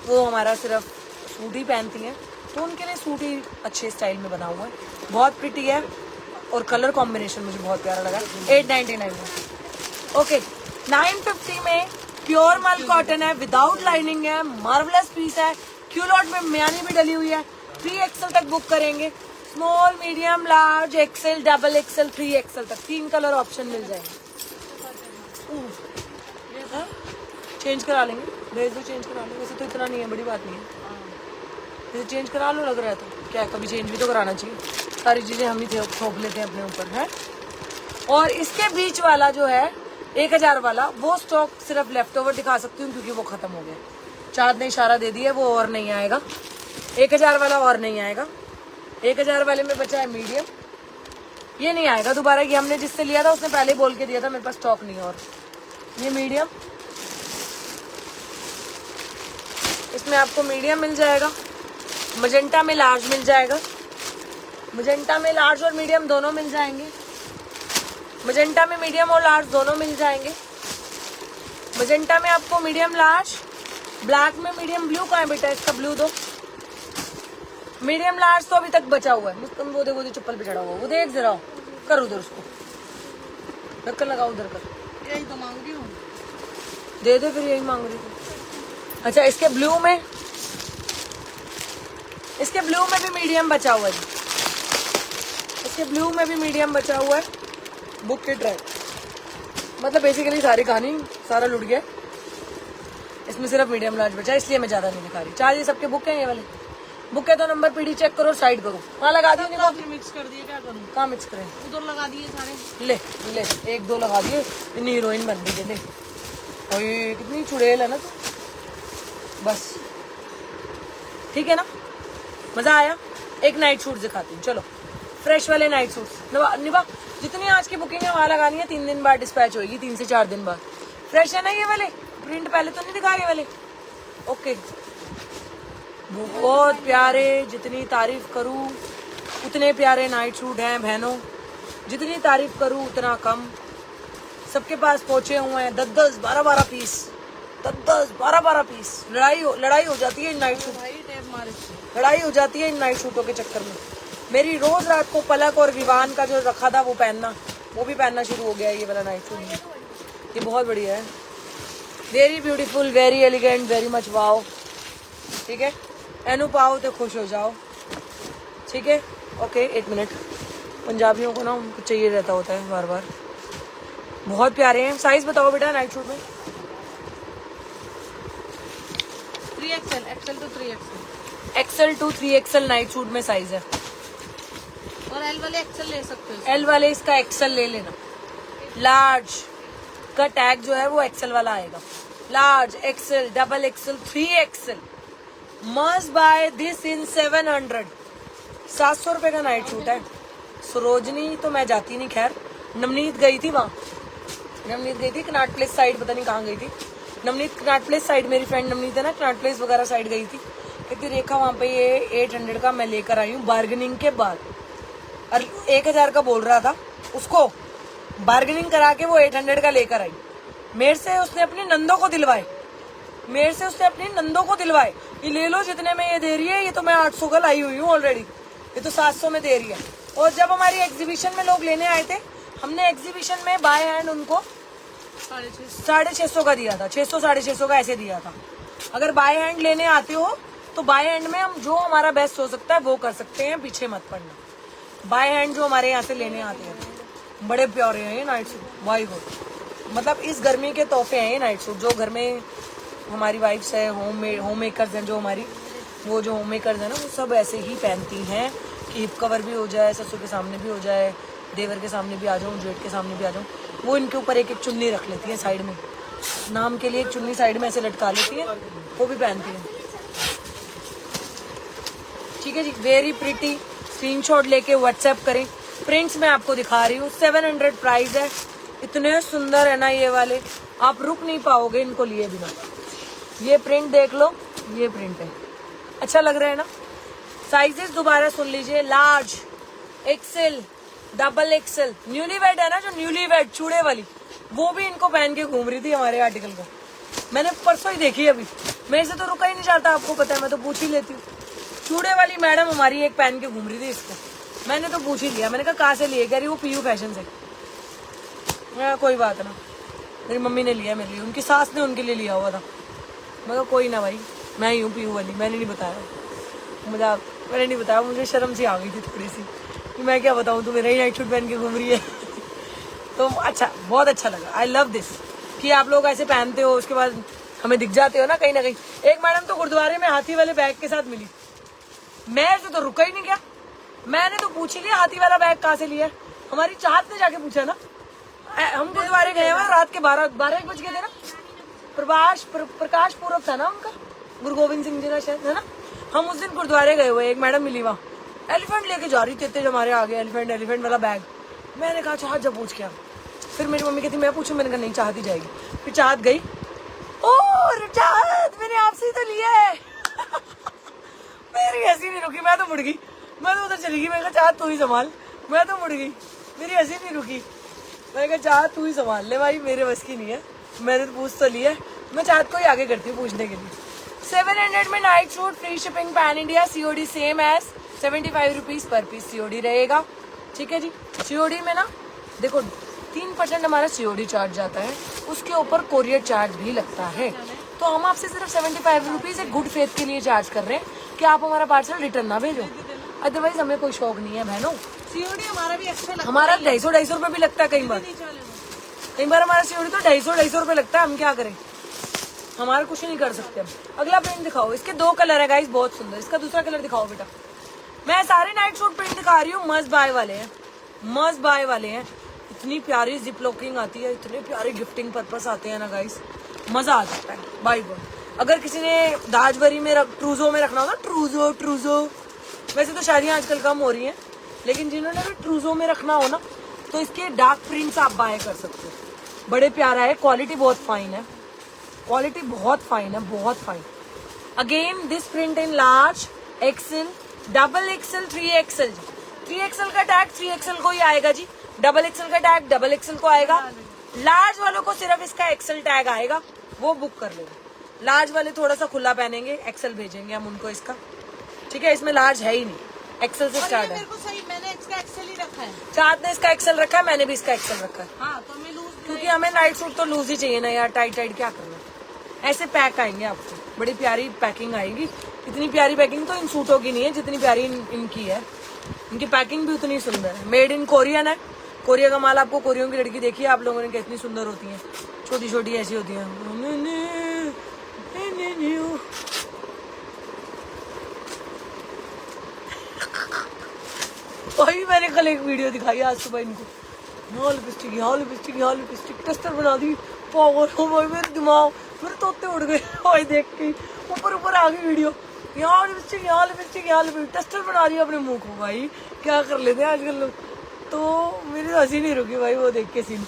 वो हमारा सिर्फ सूट ही पहनती हैं, तो उनके लिए सूट ही अच्छे स्टाइल में बना हुआ है, बहुत प्रिटी है, और कलर कॉम्बिनेशन मुझे बहुत प्यारा लगा। 899 में। ओके, 950 में प्योर मल कॉटन है, विदाउट लाइनिंग है, मार्वलस पीस है, क्यूलॉट में म्यानी भी डली हुई है। 3XL तक बुक करेंगे, small medium large XL double XL 3XL तक 3 कलर ऑप्शन मिल जाएंगे। चेंज करा लेंगे, भेज दो, चेंज करा लेंगे, वैसे तो इतना नहीं है, बड़ी बात नहीं है, वैसे चेंज करा लो, लग रहा है तो क्या, कभी चेंज भी तो कराना चाहिए, सारी चीजें हम ही थोप लेते हैं अपने ऊपर है। और इसके बीच वाला जो है 1000 वाला, वो स्टॉक सिर्फ लेफ्ट ओवर दिखा सकती हूँ क्योंकि वो खत्म हो गया, चाँद ने इशारा दे दिया, वो और नहीं आएगा। 1000 वाला और नहीं आएगा। 1000 वाले में बचा है मीडियम, ये नहीं आएगा दोबारा, ये हमने जिससे लिया था उसने पहले बोल के दिया था मेरे पास स्टॉक नहीं है। और ये मीडियम, इसमें आपको मीडियम मिल जाएगा, मजेंटा में लार्ज मिल जाएगा, मजेंटा में लार्ज और मीडियम दोनों मिल जाएंगे, मजेंटा में मीडियम और लार्ज दोनों मिल जाएंगे। मजेंटा में आपको मीडियम लार्ज, ब्लैक में मीडियम ब्लू कहाँ है बेटा, इसका ब्लू दो। मीडियम लार्ज तो अभी तक बचा हुआ है, तुम वो देखो चप्पल पे चढ़ा हुआ, वो देख जरा, कर उधर उसको ढक्कन लगाओ, उधर कर, यही तो मांग रही हूँ, दे दे, फिर यही मांग रही थी। अच्छा, इसके ब्लू में भी मीडियम बचा हुआ है, इसके ब्लू में भी मीडियम बचा हुआ है, बुक के ट्राई। मतलब बेसिकली सारी कहानी, सारा लुट गया, इसमें सिर्फ मीडियम लार्ज बचा, इसलिए मैं ज्यादा नहीं दिखा रही। 4 ये सबके बुक हैं, ये वाले बुक है, तो नंबर पीडी चेक करो, साइड करो, वहाँ लगा दिए, तो आपने मिक्स कर दिए, क्या करूँ, कहाँ मिक्स करें, उधर लगा दिए सारे, ले ले 1-2 लगा दिए, इतनी हीरोइन बन रही है, ले और ये कितनी चुड़ैल है ना तू, बस ठीक है ना, मजा आया। एक नाइट सूट दिखाती हूँ, चलो फ्रेश वाले नाइट सूट। निभा जितनी आज की बुकिंग है वहाँ लगानी है, 3 दिन बाद डिस्पैच होगी, 3 से 4 दिन बाद। फ्रेश है ना ये वाले, प्रिंट पहले तो नहीं दिखा ये वाले। ओके, बहुत प्यारे, जितनी तारीफ करूँ उतने प्यारे नाइट सूट हैं बहनों, जितनी तारीफ करूँ उतना कम। सबके पास पहुंचे हुए हैं 10-10, 12-12 पीस, 10-10, 12-12 पीस। लड़ाई हो जाती है इन नाइट सूट, लड़ाई हो जाती है इन नाइट सूटों के चक्कर में। मेरी रोज रात को पलक और विवान का जो रखा था वो पहनना, वो भी पहनना शुरू हो गया है, ये वाला नाइट सूट। ये बहुत बढ़िया है, very beautiful, very elegant, very much wow. ठीक है, एनु पाओ तो खुश हो जाओ, ठीक है। ओके, 1 मिनट, पंजाबियों को ना उनको चाहिए रहता होता है बार बार। बहुत प्यारे हैं। साइज बताओ बेटा नाइट सूट में। 3XL, XL to 3XL, XL to 3XL night suit में साइज है। और L वाले XL ले सकते हो। एल वाले इसका एक्सएल ले लेना। लार्ज का टैग जो है वो एक्सएल वाला आएगा। Large, XL, double XL, 3XL। Must by this in 700। 700 रुपए का नाइट सूट है। सरोजनी तो मैं जाती नहीं, खैर नवनीत गई थी वहाँ, नवनीत गई थी कनाट प्लेस साइड, पता नहीं कहाँ गई थी नवनीत। कनाट प्लेस साइड मेरी फ्रेंड नवनीत है ना, कनाट प्लेस वगैरह साइड गई थी। कहती रेखा वहाँ पे ये 800 का मैं लेकर आई हूँ बार्गेनिंग के बाद, और 1000 का बोल रहा था, उसको बार्गेनिंग करा के वो 800 का लेकर आई। मेरे से उसने अपनी नंदों को दिलवाए, मेरे से उसने अपनी नंदों को दिलवाए, ये ले लो जितने में ये दे रही है, ये तो मैं 800 का लाई हुई हूँ ऑलरेडी, ये तो 700 में दे रही है। और जब हमारी एग्जीबिशन में लोग लेने आए थे, हमने एग्जीबिशन में बाय हैंड उनको 650 का दिया था, 600 650 का ऐसे दिया था। अगर बाय हैंड लेने आते हो तो बाय हैंड में हम जो हमारा बेस्ट हो सकता है वो कर सकते हैं, पीछे मत पड़ना। बाय हैंड जो हमारे यहाँ से लेने आते हैं बड़े प्यारे हैं ये नाइट सूट, वाई गुड, मतलब इस गर्मी के तोहफे हैं ये नाइट सूट। जो घर में हमारी वाइफ्स है, होम मेकर्स हैं, जो हमारी वो जो होम मेकर्स है ना, वो सब ऐसे ही पहनती हैं कि हिप कवर भी हो जाए, ससुर के सामने भी हो जाए, देवर के सामने भी आ जाऊँ, जेठ के सामने भी आ जाऊँ। वो इनके ऊपर एक एक चुन्नी रख लेती है साइड में, नाम के लिए एक चुन्नी साइड में ऐसे लटका लेती है, वो भी पहनती है। ठीक है जी, वेरी प्रिटी। स्क्रीनशॉट लेके व्हाट्सएप करें। प्रिंट्स मैं आपको दिखा रही हूँ, 700 प्राइस है। इतने सुंदर है ना ये वाले, आप रुक नहीं पाओगे इनको लिए बिना। ये प्रिंट देख लो, ये प्रिंट है, अच्छा लग रहा है ना। साइजेस दोबारा सुन लीजिए, large, XL, double XL. Newly wed है ना, जो न्यूली वेड चूड़े वाली, वो भी इनको पहन के घूम रही थी हमारे आर्टिकल को। मैंने परसों ही देखी अभी, मेरे से तो रुका ही नहीं जाता, आपको पता है, मैं तो पूछ ही लेती हूँ। चूड़े वाली मैडम हमारी एक पहन के घूम रही थी इसको, मैंने तो पूछ ही लिया। मैंने कहा कहाँ से लिए, कह रही वो पीयू फैशन से। कोई बात ना, मेरी मम्मी ने लिया मेरे लिए, उनकी सास ने उनके लिए लिया हुआ था। मैं कहा कोई ना भाई, मैं ही हूँ पीयू वाली, मैंने नहीं बताया, मजाक, मैंने नहीं बताया, मुझे शर्म सी आ गई थी थोड़ी सी कि मैं क्या बताऊँ, तू मेरा ही नाइट सूट पहन के घूम रही है। तो अच्छा, बहुत अच्छा लगा, आई लव दिस कि आप लोग ऐसे पहनते हो, उसके बाद हमें दिख जाते हो ना कहीं ना कहीं। एक मैडम तो गुरुद्वारे में हाथी वाले बैग के साथ मिली, मैं तो रुका ही नहीं गया, मैंने तो पूछ ही लिया हाथी वाला बैग कहाँ से लिया। हमारी चाहत ने जाके पूछा ना, हम गुरुद्वारे गए हुए रात के 12-1 बज गए थे ना, प्रकाश पूरब था ना उनका, गुरु गोविंद सिंह जी का शायद, है ना। हम उस दिन गुरुद्वारे गए हुए, एक मैडम मिली वहाँ, एलिफेंट लेके जा रही थी, हमारे आगे एलिफेंट वाला बैग। मैंने कहा चाहत जब पूछ क्या, फिर मेरी मम्मी कहती मैं पूछूं, मैंने कहा नहीं चाहत ही जाएगी। फिर चाहत गई, और चाहत मैंने आपसे ही तो लिया है। मेरी हंसी नहीं रुकी, मैं तो मुड़ गई, मैं तो उधर चली गई। मैंने कहा चाहत तू ही संभाल, मैं तो मुड़ गई, मेरी हंसी नहीं रुकी। मैंने कहा चाहत तू ही संभाल ले भाई, मेरे बस की नहीं है, मैंने तो पूछ तो लिया है। मैं चाहत को ही आगे करती हूँ पूछने के लिए। 700 में night suit, free shipping pan India, COD same as 75 rupees per piece COD रहेगा। ठीक है जी, सीओडी में ना देखो 3% हमारा सीओडी चार्ज जाता है, उसके ऊपर कोरियर चार्ज भी लगता है। तो हम आपसे सिर्फ 75 रुपीज एक गुड फेथ के लिए चार्ज कर रहे हैं कि आप हमारा पार्सल रिटर्न ना भेजो, अदरवाइज हमें कोई शौक नहीं है बहनों। सीओडी हमारा भी अच्छा लगता है, हमारा 250 रुपये भी लगता है, कई बार हमारा सीओडी तो 250 रुपये लगता है। हम क्या करें, हमारा कुछ नहीं कर सकते हम। अगला प्रिंट दिखाओ, इसके 2 कलर है गाइस, बहुत सुंदर। इसका दूसरा कलर दिखाओ बेटा। मैं सारे नाइट सूट प्रिंट दिखा रही हूँ, मस्ट बाय वाले हैं, मस्ट बाय वाले हैं। इतनी प्यारी जिप लॉकिंग आती है, इतने प्यारे गिफ्टिंग पर्पस आते हैं ना गाइस, मजा आ जाता है बाय वन। अगर किसी ने दाजवरी में ट्रूजो में रखना हो ना, ट्रूजो, वैसे तो शादियाँ आजकल कम हो रही हैं, लेकिन जिन्होंने भी ट्रूजो में रखना हो ना, तो इसके डार्क प्रिंट्स आप बाय कर सकते हो। बड़े प्यारा है, क्वालिटी बहुत फाइन है, क्वालिटी बहुत फाइन है, बहुत fine. Again this print in large, XL, double XL, 3XL। 3XL का टैग 3XL को ही आएगा जी, डबल एक्सेल का टैग डबल एक्सेल को आएगा। लार्ज वालों को सिर्फ इसका एक्सेल टैग आएगा, वो बुक कर लेगा। लार्ज वाले थोड़ा सा खुला पहनेंगे, एक्सेल भेजेंगे हम उनको इसका। ठीक है, इसमें लार्ज है ही नहीं, एक्सेल से स्टार्ट है। मेरे को सही, मैंने इसका एक्सेल ही रखा है। चाँद ने इसका एक्सेल रखा है, मैंने भी इसका एक्सेल रखा है। हाँ, तो हमें लूज, क्योंकि हमें नाइट सूट तो लूज ही चाहिए ना यार, टाइट क्या करना। ऐसे पैक आएंगे आपको, बड़ी प्यारी पैकिंग आएगी। इतनी प्यारी पैकिंग तो इन सूटों की नहीं है जितनी प्यारी इनकी है। इनकी पैकिंग भी उतनी सुंदर है, मेड इन कोरियन है। कोरिया का माल आपको, कोरियन की लड़की देखिए आप लोगों ने कितनी सुंदर होती है, छोटी छोटी ऐसी होती है। वही मैंने कल एक वीडियो दिखाई आज सुबह इनको, यहाँ लिपस्टिक टेस्टर बना दी, पावर हो भाई, मेरे दिमाग, मेरे तोते उड़ गए भाई देख के। ऊपर आ गई वीडियो, यहाँ लिपस्टिक टेस्टर बना रही है अपने मुंह को। भाई क्या कर लेते हैं आजकल लोग, तो मेरी तो हंसी नहीं रुकी भाई वो देख के सीन।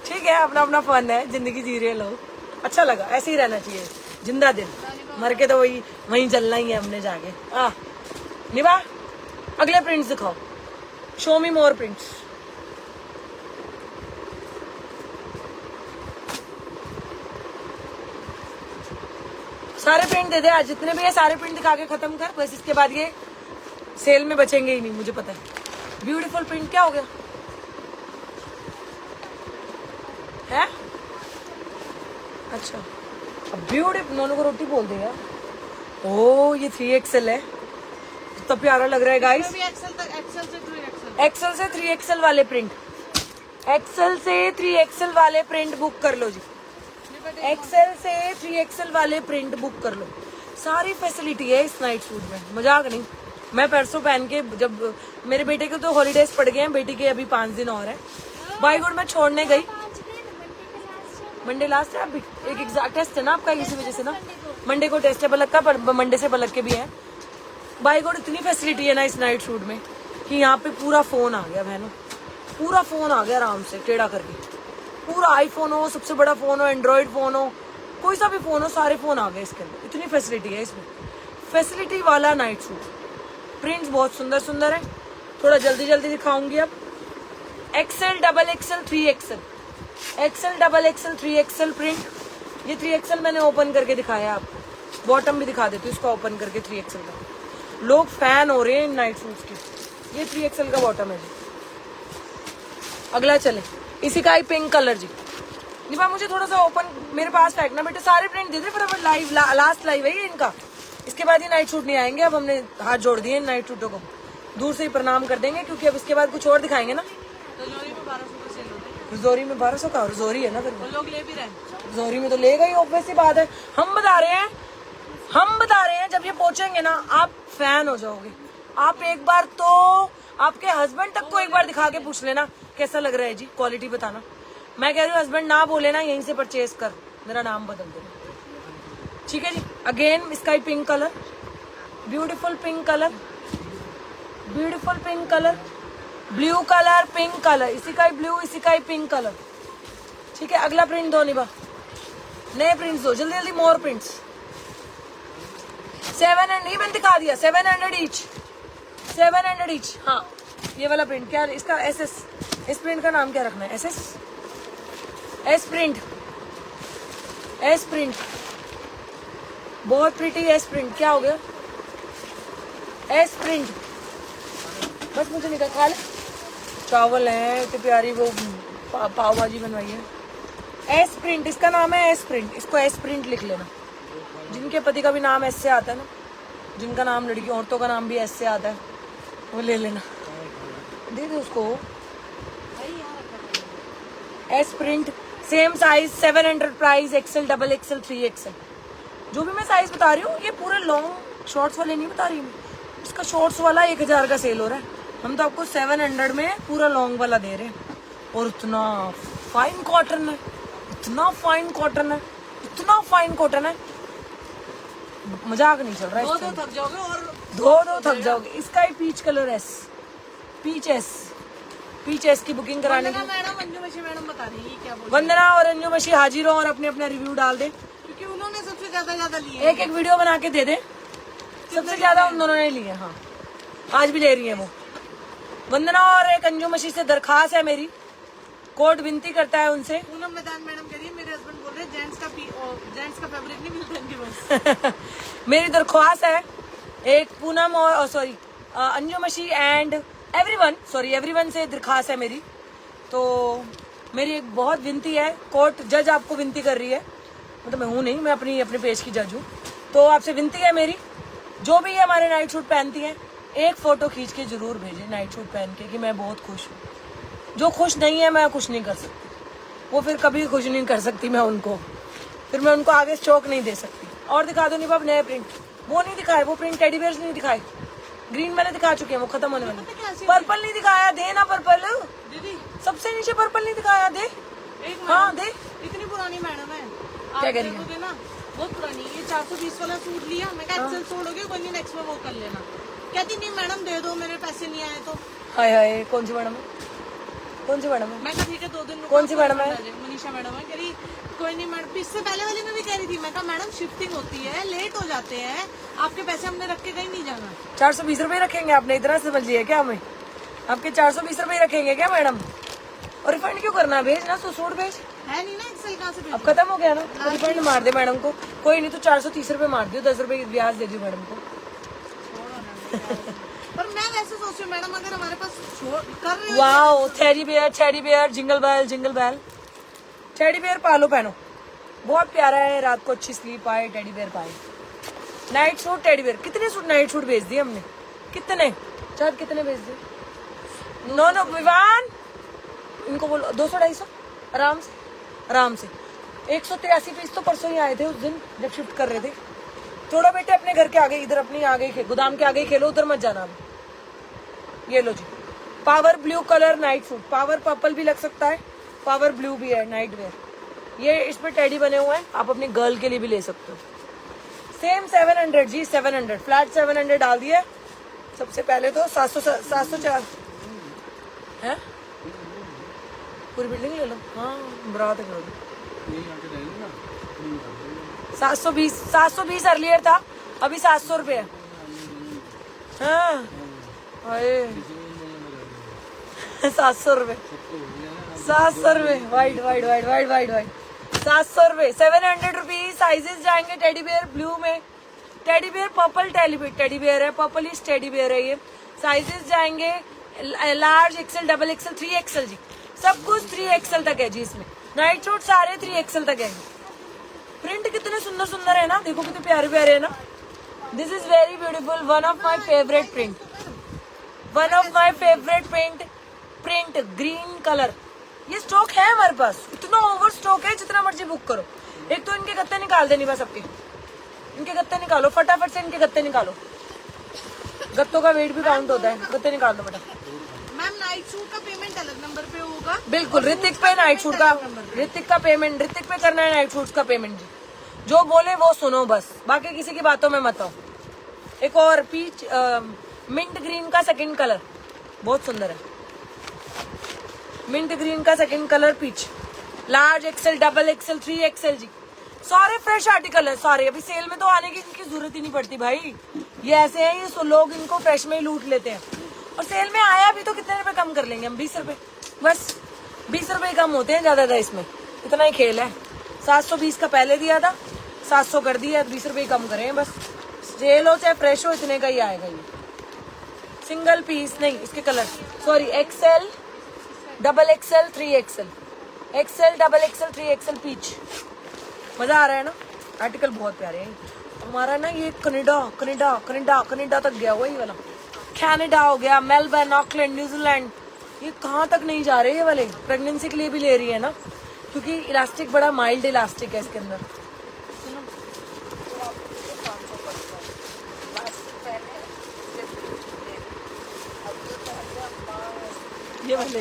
ठीक है, अपना अपना फन है, जिंदगी जी रहे लोग, अच्छा लगा, ऐसे ही रहना चाहिए, जिंदा दिल, मर के तो वहीं चलना ही है हमने जाके। निभा अगले प्रिंट्स दिखाओ, शो मी मोर प्रिंट्स। सारे प्रिंट दे दे आज, जितने भी है सारे प्रिंट दिखा के खत्म कर, बस इसके बाद ये सेल में बचेंगे ही नहीं, मुझे पता है। ब्यूटीफुल प्रिंट क्या हो गया है? अच्छा, ब्यूटीफुल, नोनू को रोटी बोल दे यार। ओ ये 3XL है, कितना प्यारा लग रहा है गाइस। एक्सेल से 3XL वाले प्रिंट, एक्सेल से 3XL वाले प्रिंट बुक कर लो जी, एक्सेल से 3XL वाले प्रिंट बुक कर लो। सारी फैसिलिटी है इस नाइट सूट में, मजाक नहीं। मैं परसों पहन के, जब मेरे बेटे के तो हॉलीडेज पड़ गए हैं, बेटी के अभी 5 दिन और है, बाईगुड मैं छोड़ने गई। मंडे लास्ट है, अभी एक एग्जाम टेस्ट है ना आपका, इसी वजह से ना मंडे को टेस्ट है बलक का, पर मंडे से बलक के भी है। बाई गॉड इतनी फैसिलिटी है ना इस नाइट शूट में कि यहाँ पे पूरा फोन आ गया बहनों, पूरा फोन आ गया आराम से टेढ़ा करके, पूरा आईफोन हो, सबसे बड़ा फोन हो, एंड्रॉइड फोन हो, कोई सा भी फोन हो, सारे फोन आ गए इसके अंदर, इतनी फैसिलिटी है इसमें। फैसिलिटी वाला नाइट शूट, प्रिंट्स बहुत सुंदर सुंदर है, थोड़ा जल्दी जल्दी दिखाऊंगी अब। XL, XXL, 3XL, XL, XXL, 3XL print. ये 3XL मैंने ओपन करके दिखाया आपको, बॉटम भी दिखा देती हूँ इसका ओपन करके 3XL का। लोग फैन हो रहे हैं इन नाइट सूट्स के। ये 3XL का बॉटम है जी। अगला चले, इसी का ही पिंक कलर जी। निभा मुझे थोड़ा सा ओपन मेरे पास फेंकना बेटे, सारे प्रिंट दे दे फटाफट, लाइव लास्ट लाइव है ये इनका, इसके बाद ये नाइट शूट नहीं आएंगे। अब हमने हाथ जोड़ दिए इन नाइट शूटों को, दूर से ही प्रणाम कर देंगे, क्योंकि अब इसके बाद कुछ और दिखाएंगे ना। रजौरी में 1200 का, रजौरी है ना, फिर लोग ले भी रहे हैं, रजौरी में तो लेगा ही, ऑब्वियस सी बात है। हम बता रहे हैं जब ये पहुंचेंगे ना आप फैन हो जाओगे। आप एक बार तो आपके हस्बैंड तक को एक बार दिखा के पूछ लेना कैसा लग रहा है जी, क्वालिटी बताना। मैं कह रही हूँ हस्बैंड ना बोले ना, यहीं से परचेज कर, मेरा नाम बदल देना, ठीक है जी। Again sky pink colour, beautiful pink colour, beautiful pink colour, blue colour, pink colour, इसी का ही ब्लू, इसी का ही पिंक कलर, ठीक है। अगला प्रिंट दो निभा, नए प्रिंट्स दो जल्दी जल्दी, मोर प्रिंट्स। 700 नहीं मैंने दिखा दिया, 700 ईच, 700 ईच। हाँ ये वाला प्रिंट क्या, इसका SS, इस प्रिंट का नाम क्या रखना है? SS, S print, S print, बहुत प्रिटी एस प्रिंट। क्या हो गया? एस प्रिंट, बस मुझे निकल खा ले। चावल है इतनी प्यारी, वो पाव भाजी बनवाई है। एस प्रिंट इसका नाम है, एस प्रिंट, इसको एस प्रिंट लिख लेना। जिनके पति का भी नाम एस से आता है ना, जिनका नाम लड़की औरतों का नाम भी एस से आता है, वो ले लेना, दे दे उसको। S print, same size, 700 price, XL, XXL, 3XL। जो भी मैं साइज बता रही हूँ ये पूरे लॉन्ग शॉर्ट्स वाले नहीं बता रही मैं, इसका शॉर्ट्स वाला 1000 का सेल हो रहा है, हम तो आपको 700 में पूरा लॉन्ग वाला दे रहे हैं। और इतना फाइन कॉटन है, इतना फाइन कॉटन है, इतना फाइन कॉटन है, मजाक नहीं चल रहा है। दो थक जाओगे, और दो थक जाओगे। इसका ही पीच कलर एस, पीच एस की बुकिंग कराने की। मैडम अंजू मशी मैडम बता रही है क्या बोल, वंदना और अंजू मशी हाजिर हो और अपने अपना रिव्यू डाल दे, क्योंकि उन्होंने सबसे ज्यादा लिए। एक वीडियो बना के दे दे, सबसे ज्यादा उन दोनों ने लिए। हाँ आज भी ले रही है वो। वंदना और एक अंजू मशी से दरखास्त है मेरी, कोर्ट विनती करता है उनसे। पूनम मैदान मैडम कह रही है मेरे हस्बैंड बोल रहे हैं जेंट्स का फैब्रिक नहीं मिलता इनके पास। मेरी दरख्वास्त है, एक पूनम और सॉरी अंजू मशी एंड एवरीवन से दरखास्त है मेरी। तो मेरी एक बहुत विनती है, कोर्ट जज आपको विनती कर रही है, मतलब मैं हूँ नहीं, मैं अपने पेज की जज हूँ, तो आपसे विनती है मेरी, जो भी हमारे नाइट सूट पहनती हैं एक फोटो खींच के जरूर भेजें नाइट सूट पहन के कि मैं बहुत खुश हूँ। जो खुश नहीं है मैं कुछ नहीं कर सकती, वो फिर कभी खुश नहीं कर सकती मैं उनको, फिर मैं उनको आगे स्टॉक नहीं दे सकती। और दिखा दो निभा नए प्रिंट, वो नहीं दिखाए, वो प्रिंट टेडी बेयर्स नहीं दिखाए, ग्रीन मैंने दिखा चुके हैं, वो खत्म होने वाले। पर्पल नहीं दिखाया, दे ना पर्पल दीदी, सबसे नीचे पर्पल नहीं दिखाया, दे। हाँ दे, इतनी पुरानी मैडम है, क्या कह रही है ना, बहुत पुरानी। ये 420 वाला सूट लिया, मैं कहा एक्सेल छोड़ोगे, कोई नहीं नेक्स्ट में वो कर लेना। कहती नहीं मैडम दे दो, मेरे पैसे नहीं आए तो। हाय हाय, कौन सी मैडम है? कौन सी मैडम है? मैं कहा ठीक है 2 दिन कौन सी मैडम है? मनीषा मैडम है। कह रही कोई नहीं मैडम, इससे पहले वाली में भी कह रही थी। मैं कहा मैडम शिफ्टिंग होती है, लेट हो जाते हैं, आपके पैसे हमने रख के कहीं नहीं जाना। 420 रुपए रखेंगे आपने, इतना समझ लिया क्या हमें? आपके 420 रुपए रखेंगे क्या मैडम? और रिफंड क्यों करना? भेज ना, तो सूट भेज। है नहीं ना एक्सेल, कहाँ से अब खत्म हो गया ना, तो रिफंड मार दे मैडम को। कोई नहीं तो 430 रुपए मार दियो, 10 रुपए ब्याज दे दियो मैडम को। पर मैं वैसे सोच रही हूँ मैडम, अगर हमारे पास कर रहे हो wow, teddy bear, jingle bell. Teddy bear पालो पहनो, बहुत प्यारा है, रात को अच्छी स्लीप आए, टेडी बियर पाए। नाइट सूट टेडी बियर, कितने सूट नाइट सूट भेज दिए हमने? कितने चार कितने भेज दिए? नो विवान, इनको बोलो 200-250 आराम से 183 पीस तो परसों ही आए थे, उस दिन जब शिफ्ट कर रहे थे। थोड़ा बेटे अपने घर के आगे, इधर अपने आगे गोदाम के आगे खेलो, उधर मत जाना। ये लो जी, power blue colour night suit, power purple भी लग सकता है, पावर ब्लू भी है नाइट वेयर। ये इसमें टेडी बने हुए हैं, आप अपनी गर्ल के लिए भी ले सकते हो। सेम 700 जी, 700 फ्लैट 700 डाल दिया। सबसे पहले तो 704 है, पूरी बिल्डिंग ले लो। हाँ बरात करो, 720 अर्लियर था, अभी 700 रुपये है। हाँ 700 रुपये, 700 रुपये, वाइट 700 रुपये, 700 रुपीज। साइजेस जाएंगे टेडी बियर ब्लू में, teddy bear purple teddy bear है, पर्पलिश टेडी बियर है ये। साइजेस जाएंगे large, XL, double XL, 3XL जी, सब कुछ 3XL तक है जी। इसमें नाइट सूट सारे 3XL तक है। प्रिंट कितने सुंदर है ना, देखो कितने प्यारे है ना। This is very beautiful, one of my favourite print green colour. ये स्टॉक है हमारे पास, इतना ओवर स्टॉक है, जितना मर्जी बुक करो। एक तो इनके गत्ते निकाल देनी बस, सबके इनके गत्ते निकालो फटाफट से, इनके गत्ते निकालो। गत्तों का वेट भी काउंट होता है, गत्ते निकाल दो बेटा। मैम नाइट सूट का पेमेंट अलग नंबर पे होगा? बिल्कुल, ऋतिक पे नाइट सूट का, ऋतिक पे करना है नाइट सूट का पेमेंट जी। जो बोले वो सुनो बस, बाकी किसी की बातों में मत आओ। एक और पीच मिंट ग्रीन का सेकंड कलर, बहुत सुंदर है। मिंट ग्रीन का second colour peach, large XL, double XL, 3XL जी, सारे फ्रेश आर्टिकल है सारे। अभी सेल में तो आने की इनकी जरूरत ही नहीं पड़ती भाई, ये ऐसे हैं, ये लोग इनको फ्रेश में ही लूट लेते हैं। और सेल में आया भी तो कितने रुपए कम कर लेंगे हम? 20 रुपए, बस 20 रुपए कम होते हैं ज्यादा, इसमें इतना ही खेल है। 720 का पहले दिया था, 700 कर दिया, 20 रुपए कम करें बस। सेल हो चाहे फ्रेश हो, इतने का ही आएगा ये। सिंगल पीस नहीं, इसके colour sorry, XL, double XL, 3XL, XL, double XL, 3XL peach. मजा आ रहा है ना, आर्टिकल बहुत प्यारे हैं हमारा ना। ये कनाडा तक गया हुआ ये वाला, कनाडा हो गया, मेलबर्न, ऑकलैंड, न्यूजीलैंड, ये कहाँ तक नहीं जा रहे ये वाले। प्रेगनेंसी के लिए भी ले रही है ना, क्योंकि इलास्टिक बड़ा माइल्ड इलास्टिक है इसके अंदर। ये वाले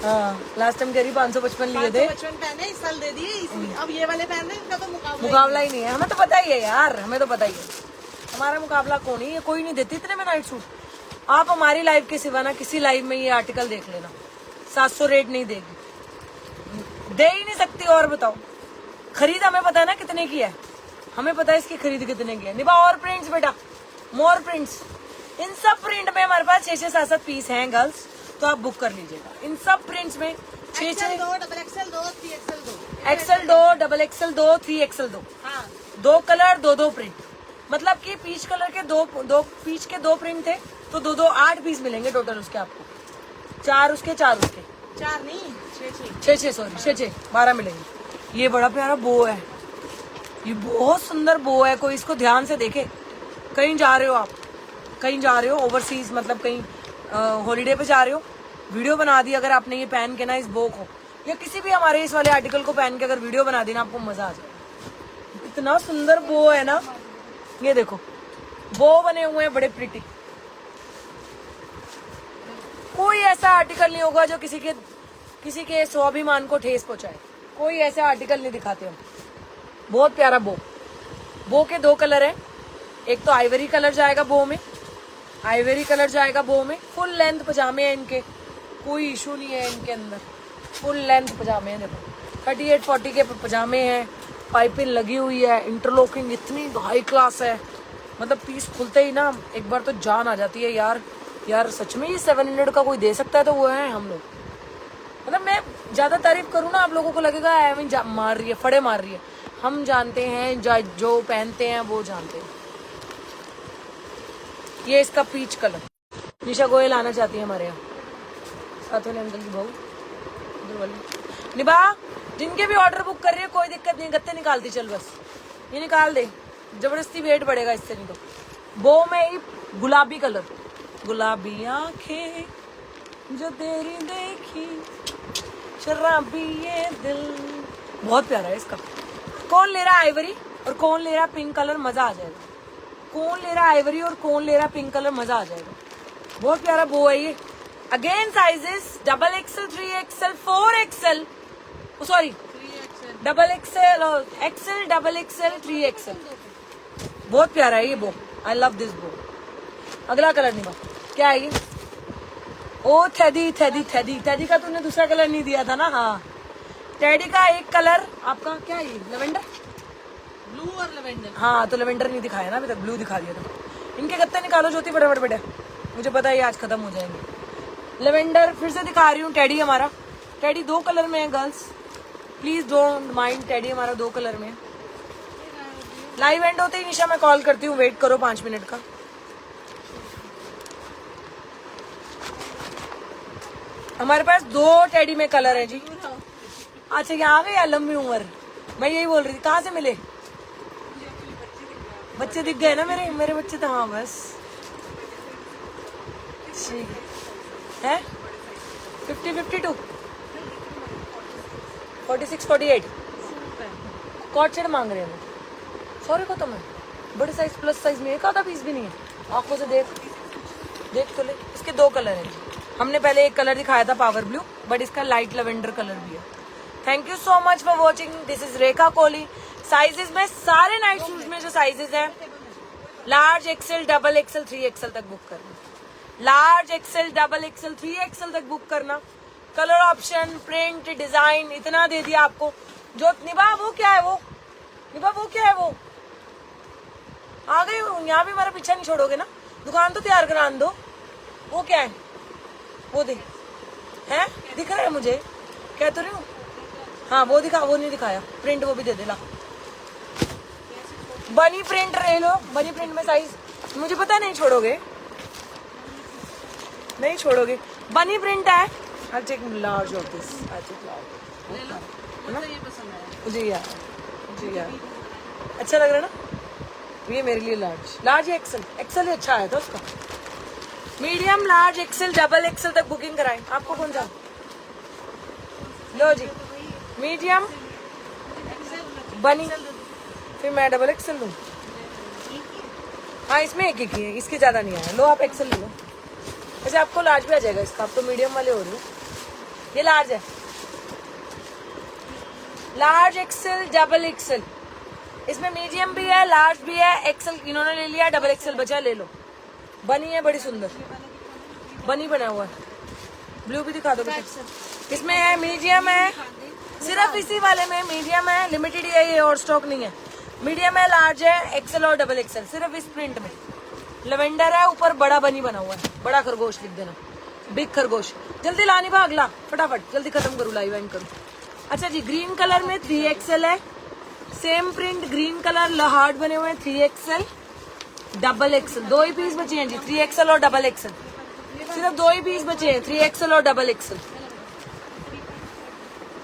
हाँ, लास्ट टाइम कह रही 555 लिए थे, 555 पहने, इस साल दे दिए। अब ये वाले पहने, इनका तो मुकाबला ही नहीं है। हमें तो पता ही है यार, हमें तो पता ही है हमारा मुकाबला कौन है। ये कोई नहीं देती इतने में नाइट सूट। आप हमारी लाइव के सिवा ना किसी लाइव में ये आर्टिकल देख लेना, 700 रेट नहीं देगी, दे ही नहीं सकती। और बताओ, खरीद हमें पता है ना कितने की है, हमें पता है इसकी खरीद कितने की है। निभा और प्रिंट्स बेटा, मोर प्रिंट्स। इन सब प्रिंट में हमारे पास 6-7 पीस हैं गर्ल्स, तो आप बुक कर लीजिएगा। इन सब प्रिंट्स में 6-6, double XL 2, 3XL 2, XL 2, double XL 2, 3XL 2, हाँ 2 कलर 2 प्रिंट। मतलब कि पीच कलर के पीच के 2 प्रिंट थे, तो 2 8 पीस मिलेंगे टोटल उसके आपको। 4 उसके 4 नहीं 6 सॉरी 6 12 मिलेंगे। ये बड़ा प्यारा बो है, ये बहुत सुंदर बो है, कोई इसको ध्यान से देखे। कहीं जा रहे हो आप, कहीं जा रहे हो ओवरसीज, मतलब कहीं हॉलीडे पे जा रहे हो, वीडियो बना दी अगर आपने ये पहन के ना इस बो को, या किसी भी हमारे इस वाले आर्टिकल को पहन के अगर वीडियो बना दी ना, आपको मजा आ जाएगा। इतना सुंदर बो है ना, ये देखो बो बने हुए हैं बड़े प्रिटी। कोई ऐसा आर्टिकल नहीं होगा जो किसी के स्वाभिमान को ठेस पहुंचाए, कोई ऐसा आर्टिकल नहीं दिखाते हम। बहुत प्यारा बो के 2 कलर है, एक तो आइवरी कलर जाएगा बो में, फुल लेंथ पजामे हैं इनके, कोई इशू नहीं है इनके अंदर। फुल लेंथ पजामे हैं, देखो 38-40 के पजामे हैं, पाइपिंग लगी हुई है, इंटरलॉकिंग इतनी हाई क्लास है, मतलब पीस खुलते ही ना एक बार तो जान आ जाती है यार सच में ये 700 का कोई दे सकता है तो वो है हम लोग। मतलब मैं ज्यादा तारीफ करूँ ना आप लोगों को लगेगा एवं मार रही है, फड़े मार रही है। हम जानते हैं, जो पहनते हैं वो जानते हैं। ये इसका पीच कलर निशा गोयल आना चाहती है हमारे यहाँ, साथ वाले अंकल की बहू उधर वाली निभा, जिनके भी ऑर्डर बुक कर रही है कोई दिक्कत नहीं, गत्ते निकालती चल, बस ये निकाल दे, जबरदस्ती वेट बढ़ेगा इससे नहीं तो। बो में ही गुलाबी कलर, गुलाबी आंखें जो तेरी देखी शराबी ये दिल, बहुत प्यारा है इसका। कौन ले रहा है आइवरी और कौन ले रहा है पिंक कलर, मजा आ जाएगा। कौन ले रहा है आइवरी और कौन ले रहा है पिंक कलर, मजा आ जाएगा। बहुत प्यारा बो है ये। Again sizes XXL, 3XL, 4XL, sorry XXL, XL, XXL, 3XL। बहुत प्यारा है ये बो, आई लव दिस बो। अगला कलर निभा, क्या है ये? ओ थेडी का तूने दूसरा कलर नहीं दिया था ना। हाँ, टेडी का एक कलर आपका क्या है ये? लेवेंडर, ब्लू और लेवेंडर। हाँ, तो लेवेंडर नहीं दिखाया ना अभी तक, ब्लू दिखा दिया था। इनके गत्ते निकालो ज्योति फटाफट बेटा, मुझे पता है ये आज खत्म हो जाएंगे। लेवेंडर फिर से दिखा रही हूँ। टेडी हमारा, टेडी 2 कलर में है girls, please don't mind. Teddy हमारा 2 कलर में है। लाइव एंड होते ही निशा मैं कॉल करती हूँ, वेट करो 5 मिनट का। हमारे पास 2 टेडी में कलर है जी। अच्छा, यहाँ आ गई लंबी उम्र, मैं यही बोल रही थी, कहाँ से मिले? बच्चे दिख गए ना मेरे बच्चे तो। हाँ बस ठीक है। 50-52 46-48 कॉट सेट मांग रहे हैं। सॉरी को तो मैं बड़े साइज प्लस साइज में एक आधा पीस भी नहीं है। आंखों से देख तो ले। इसके 2 कलर हैं। हमने पहले एक कलर दिखाया था पावर ब्लू, बट इसका लाइट लेवेंडर कलर भी है। Thank you so much for watching. This is Rekha Kohli. Sizes में सारे नाइट शूज में जो साइजेस हैं, लार्ज XL, XXL, 3XL तक बुक करना। लार्ज XL, XXL, 3XL तक बुक करना। कलर ऑप्शन, प्रिंट, डिजाइन इतना दे दिया आपको। जो निभा वो क्या है? वो निभा वो क्या है? वो आ गई। यहाँ भी हमारा पीछा नहीं छोड़ोगे ना? दुकान तो तैयार करा दो। वो क्या है? वो दे है, दिख रहा है मुझे, कह तो रही हूँ। हाँ वो दिखा, वो नहीं दिखाया। प्रिंट वो भी दे दे ला। बनी प्रिंट ले लो। बनी प्रिंट में साइज मुझे पता नहीं छोड़ोगे, नहीं छोड़ोगे। बनी प्रिंट है। I'll take large of this. I'll take large. ले लो, मुझे ये पसंद आया। मुझे यार अच्छा लग रहा है ना। ये मेरे लिए लार्ज या एक्सेल ही अच्छा आया था उसका। मीडियम, लार्ज, XL, XXL तक बुकिंग कराएं। आपको कौन सा? लो जी, मीडियम बनी, फिर मैं XXL लूँ। हाँ इसमें एक ही है, इसके ज्यादा नहीं आया। लो आप XL ले लो। वैसे आपको लार्ज भी आ जाएगा इसका, आप तो मीडियम वाले हो रहे हो। ये लार्ज है। Large, XL, XXL। इसमें मीडियम भी है, लार्ज भी है, XL इन्होंने ले लिया, XXL बचा, ले लो। बनी है बड़ी सुंदर, बनी बना हुआ है। ब्लू भी दिखा दो बेटा। इसमें है मीडियम है, सिर्फ इसी वाले में मीडियम है, लिमिटेड है ये, और स्टॉक नहीं है। मीडियम है, लार्ज है, XL और XXL सिर्फ इस प्रिंट में। लेवेंडर है, ऊपर बड़ा बनी बना हुआ है, बड़ा खरगोश लिख देना, बिग खरगोश। जल्दी लानी भाग अगला, फटाफट जल्दी खत्म करूँ, लाइव एंड करूँ। अच्छा जी, ग्रीन कलर में 3XL है, same print green colour heart बने हुए हैं। 3XL, XXL 2 ही पीस बचे हैं जी। 3XL और XXL सिर्फ 2 ही पीस बचे हैं। 3XL और XXL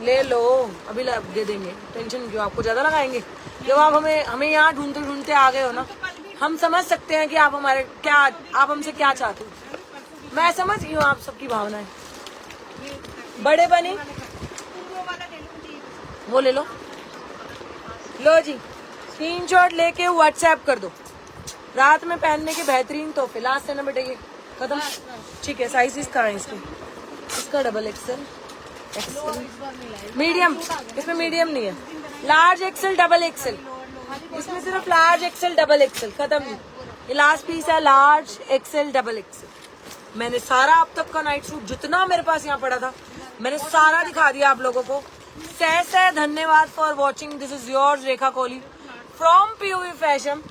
ले लो, अभी दे देंगे, टेंशन क्यों, आपको ज्यादा लगाएंगे। जब आप हमें यहाँ ढूंढते ढूंढते आ गए हो ना, हम समझ सकते हैं कि आप हमारे क्या, आप हमसे क्या चाहते हो। मैं समझ रही हूँ आप सबकी भावनाएं। बड़े बनी वो ले लो। लो जी, स्क्रीनशॉट लेके व्हाट्सएप कर दो। रात में पहनने के बेहतरीन तोहफे। लास्ट है ना बेटा, ये खत्म। ठीक है, साइज कहाँ है इसके? इसका XXL, मीडियम, इसमें मीडियम नहीं है। लार्ज, XL, XXL, इसमें सिर्फ लार्ज, XL, XXL खत्म। ये लास्ट पीस है, लार्ज, XL, XXL मैंने सारा अब तक का नाइट सूट जितना मेरे पास यहाँ पड़ा था मैंने सारा दिखा दिया आप लोगों को। सह धन्यवाद for watching. This is yours Rekha Kohli from POV fashion.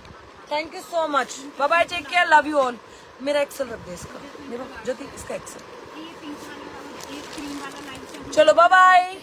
Thank you so much. Bye bye, take care, love you all. मेरा एक्सेल रख दे इसका, मेरा ज्योति इसका एक्सेल। चलो बाय बाय।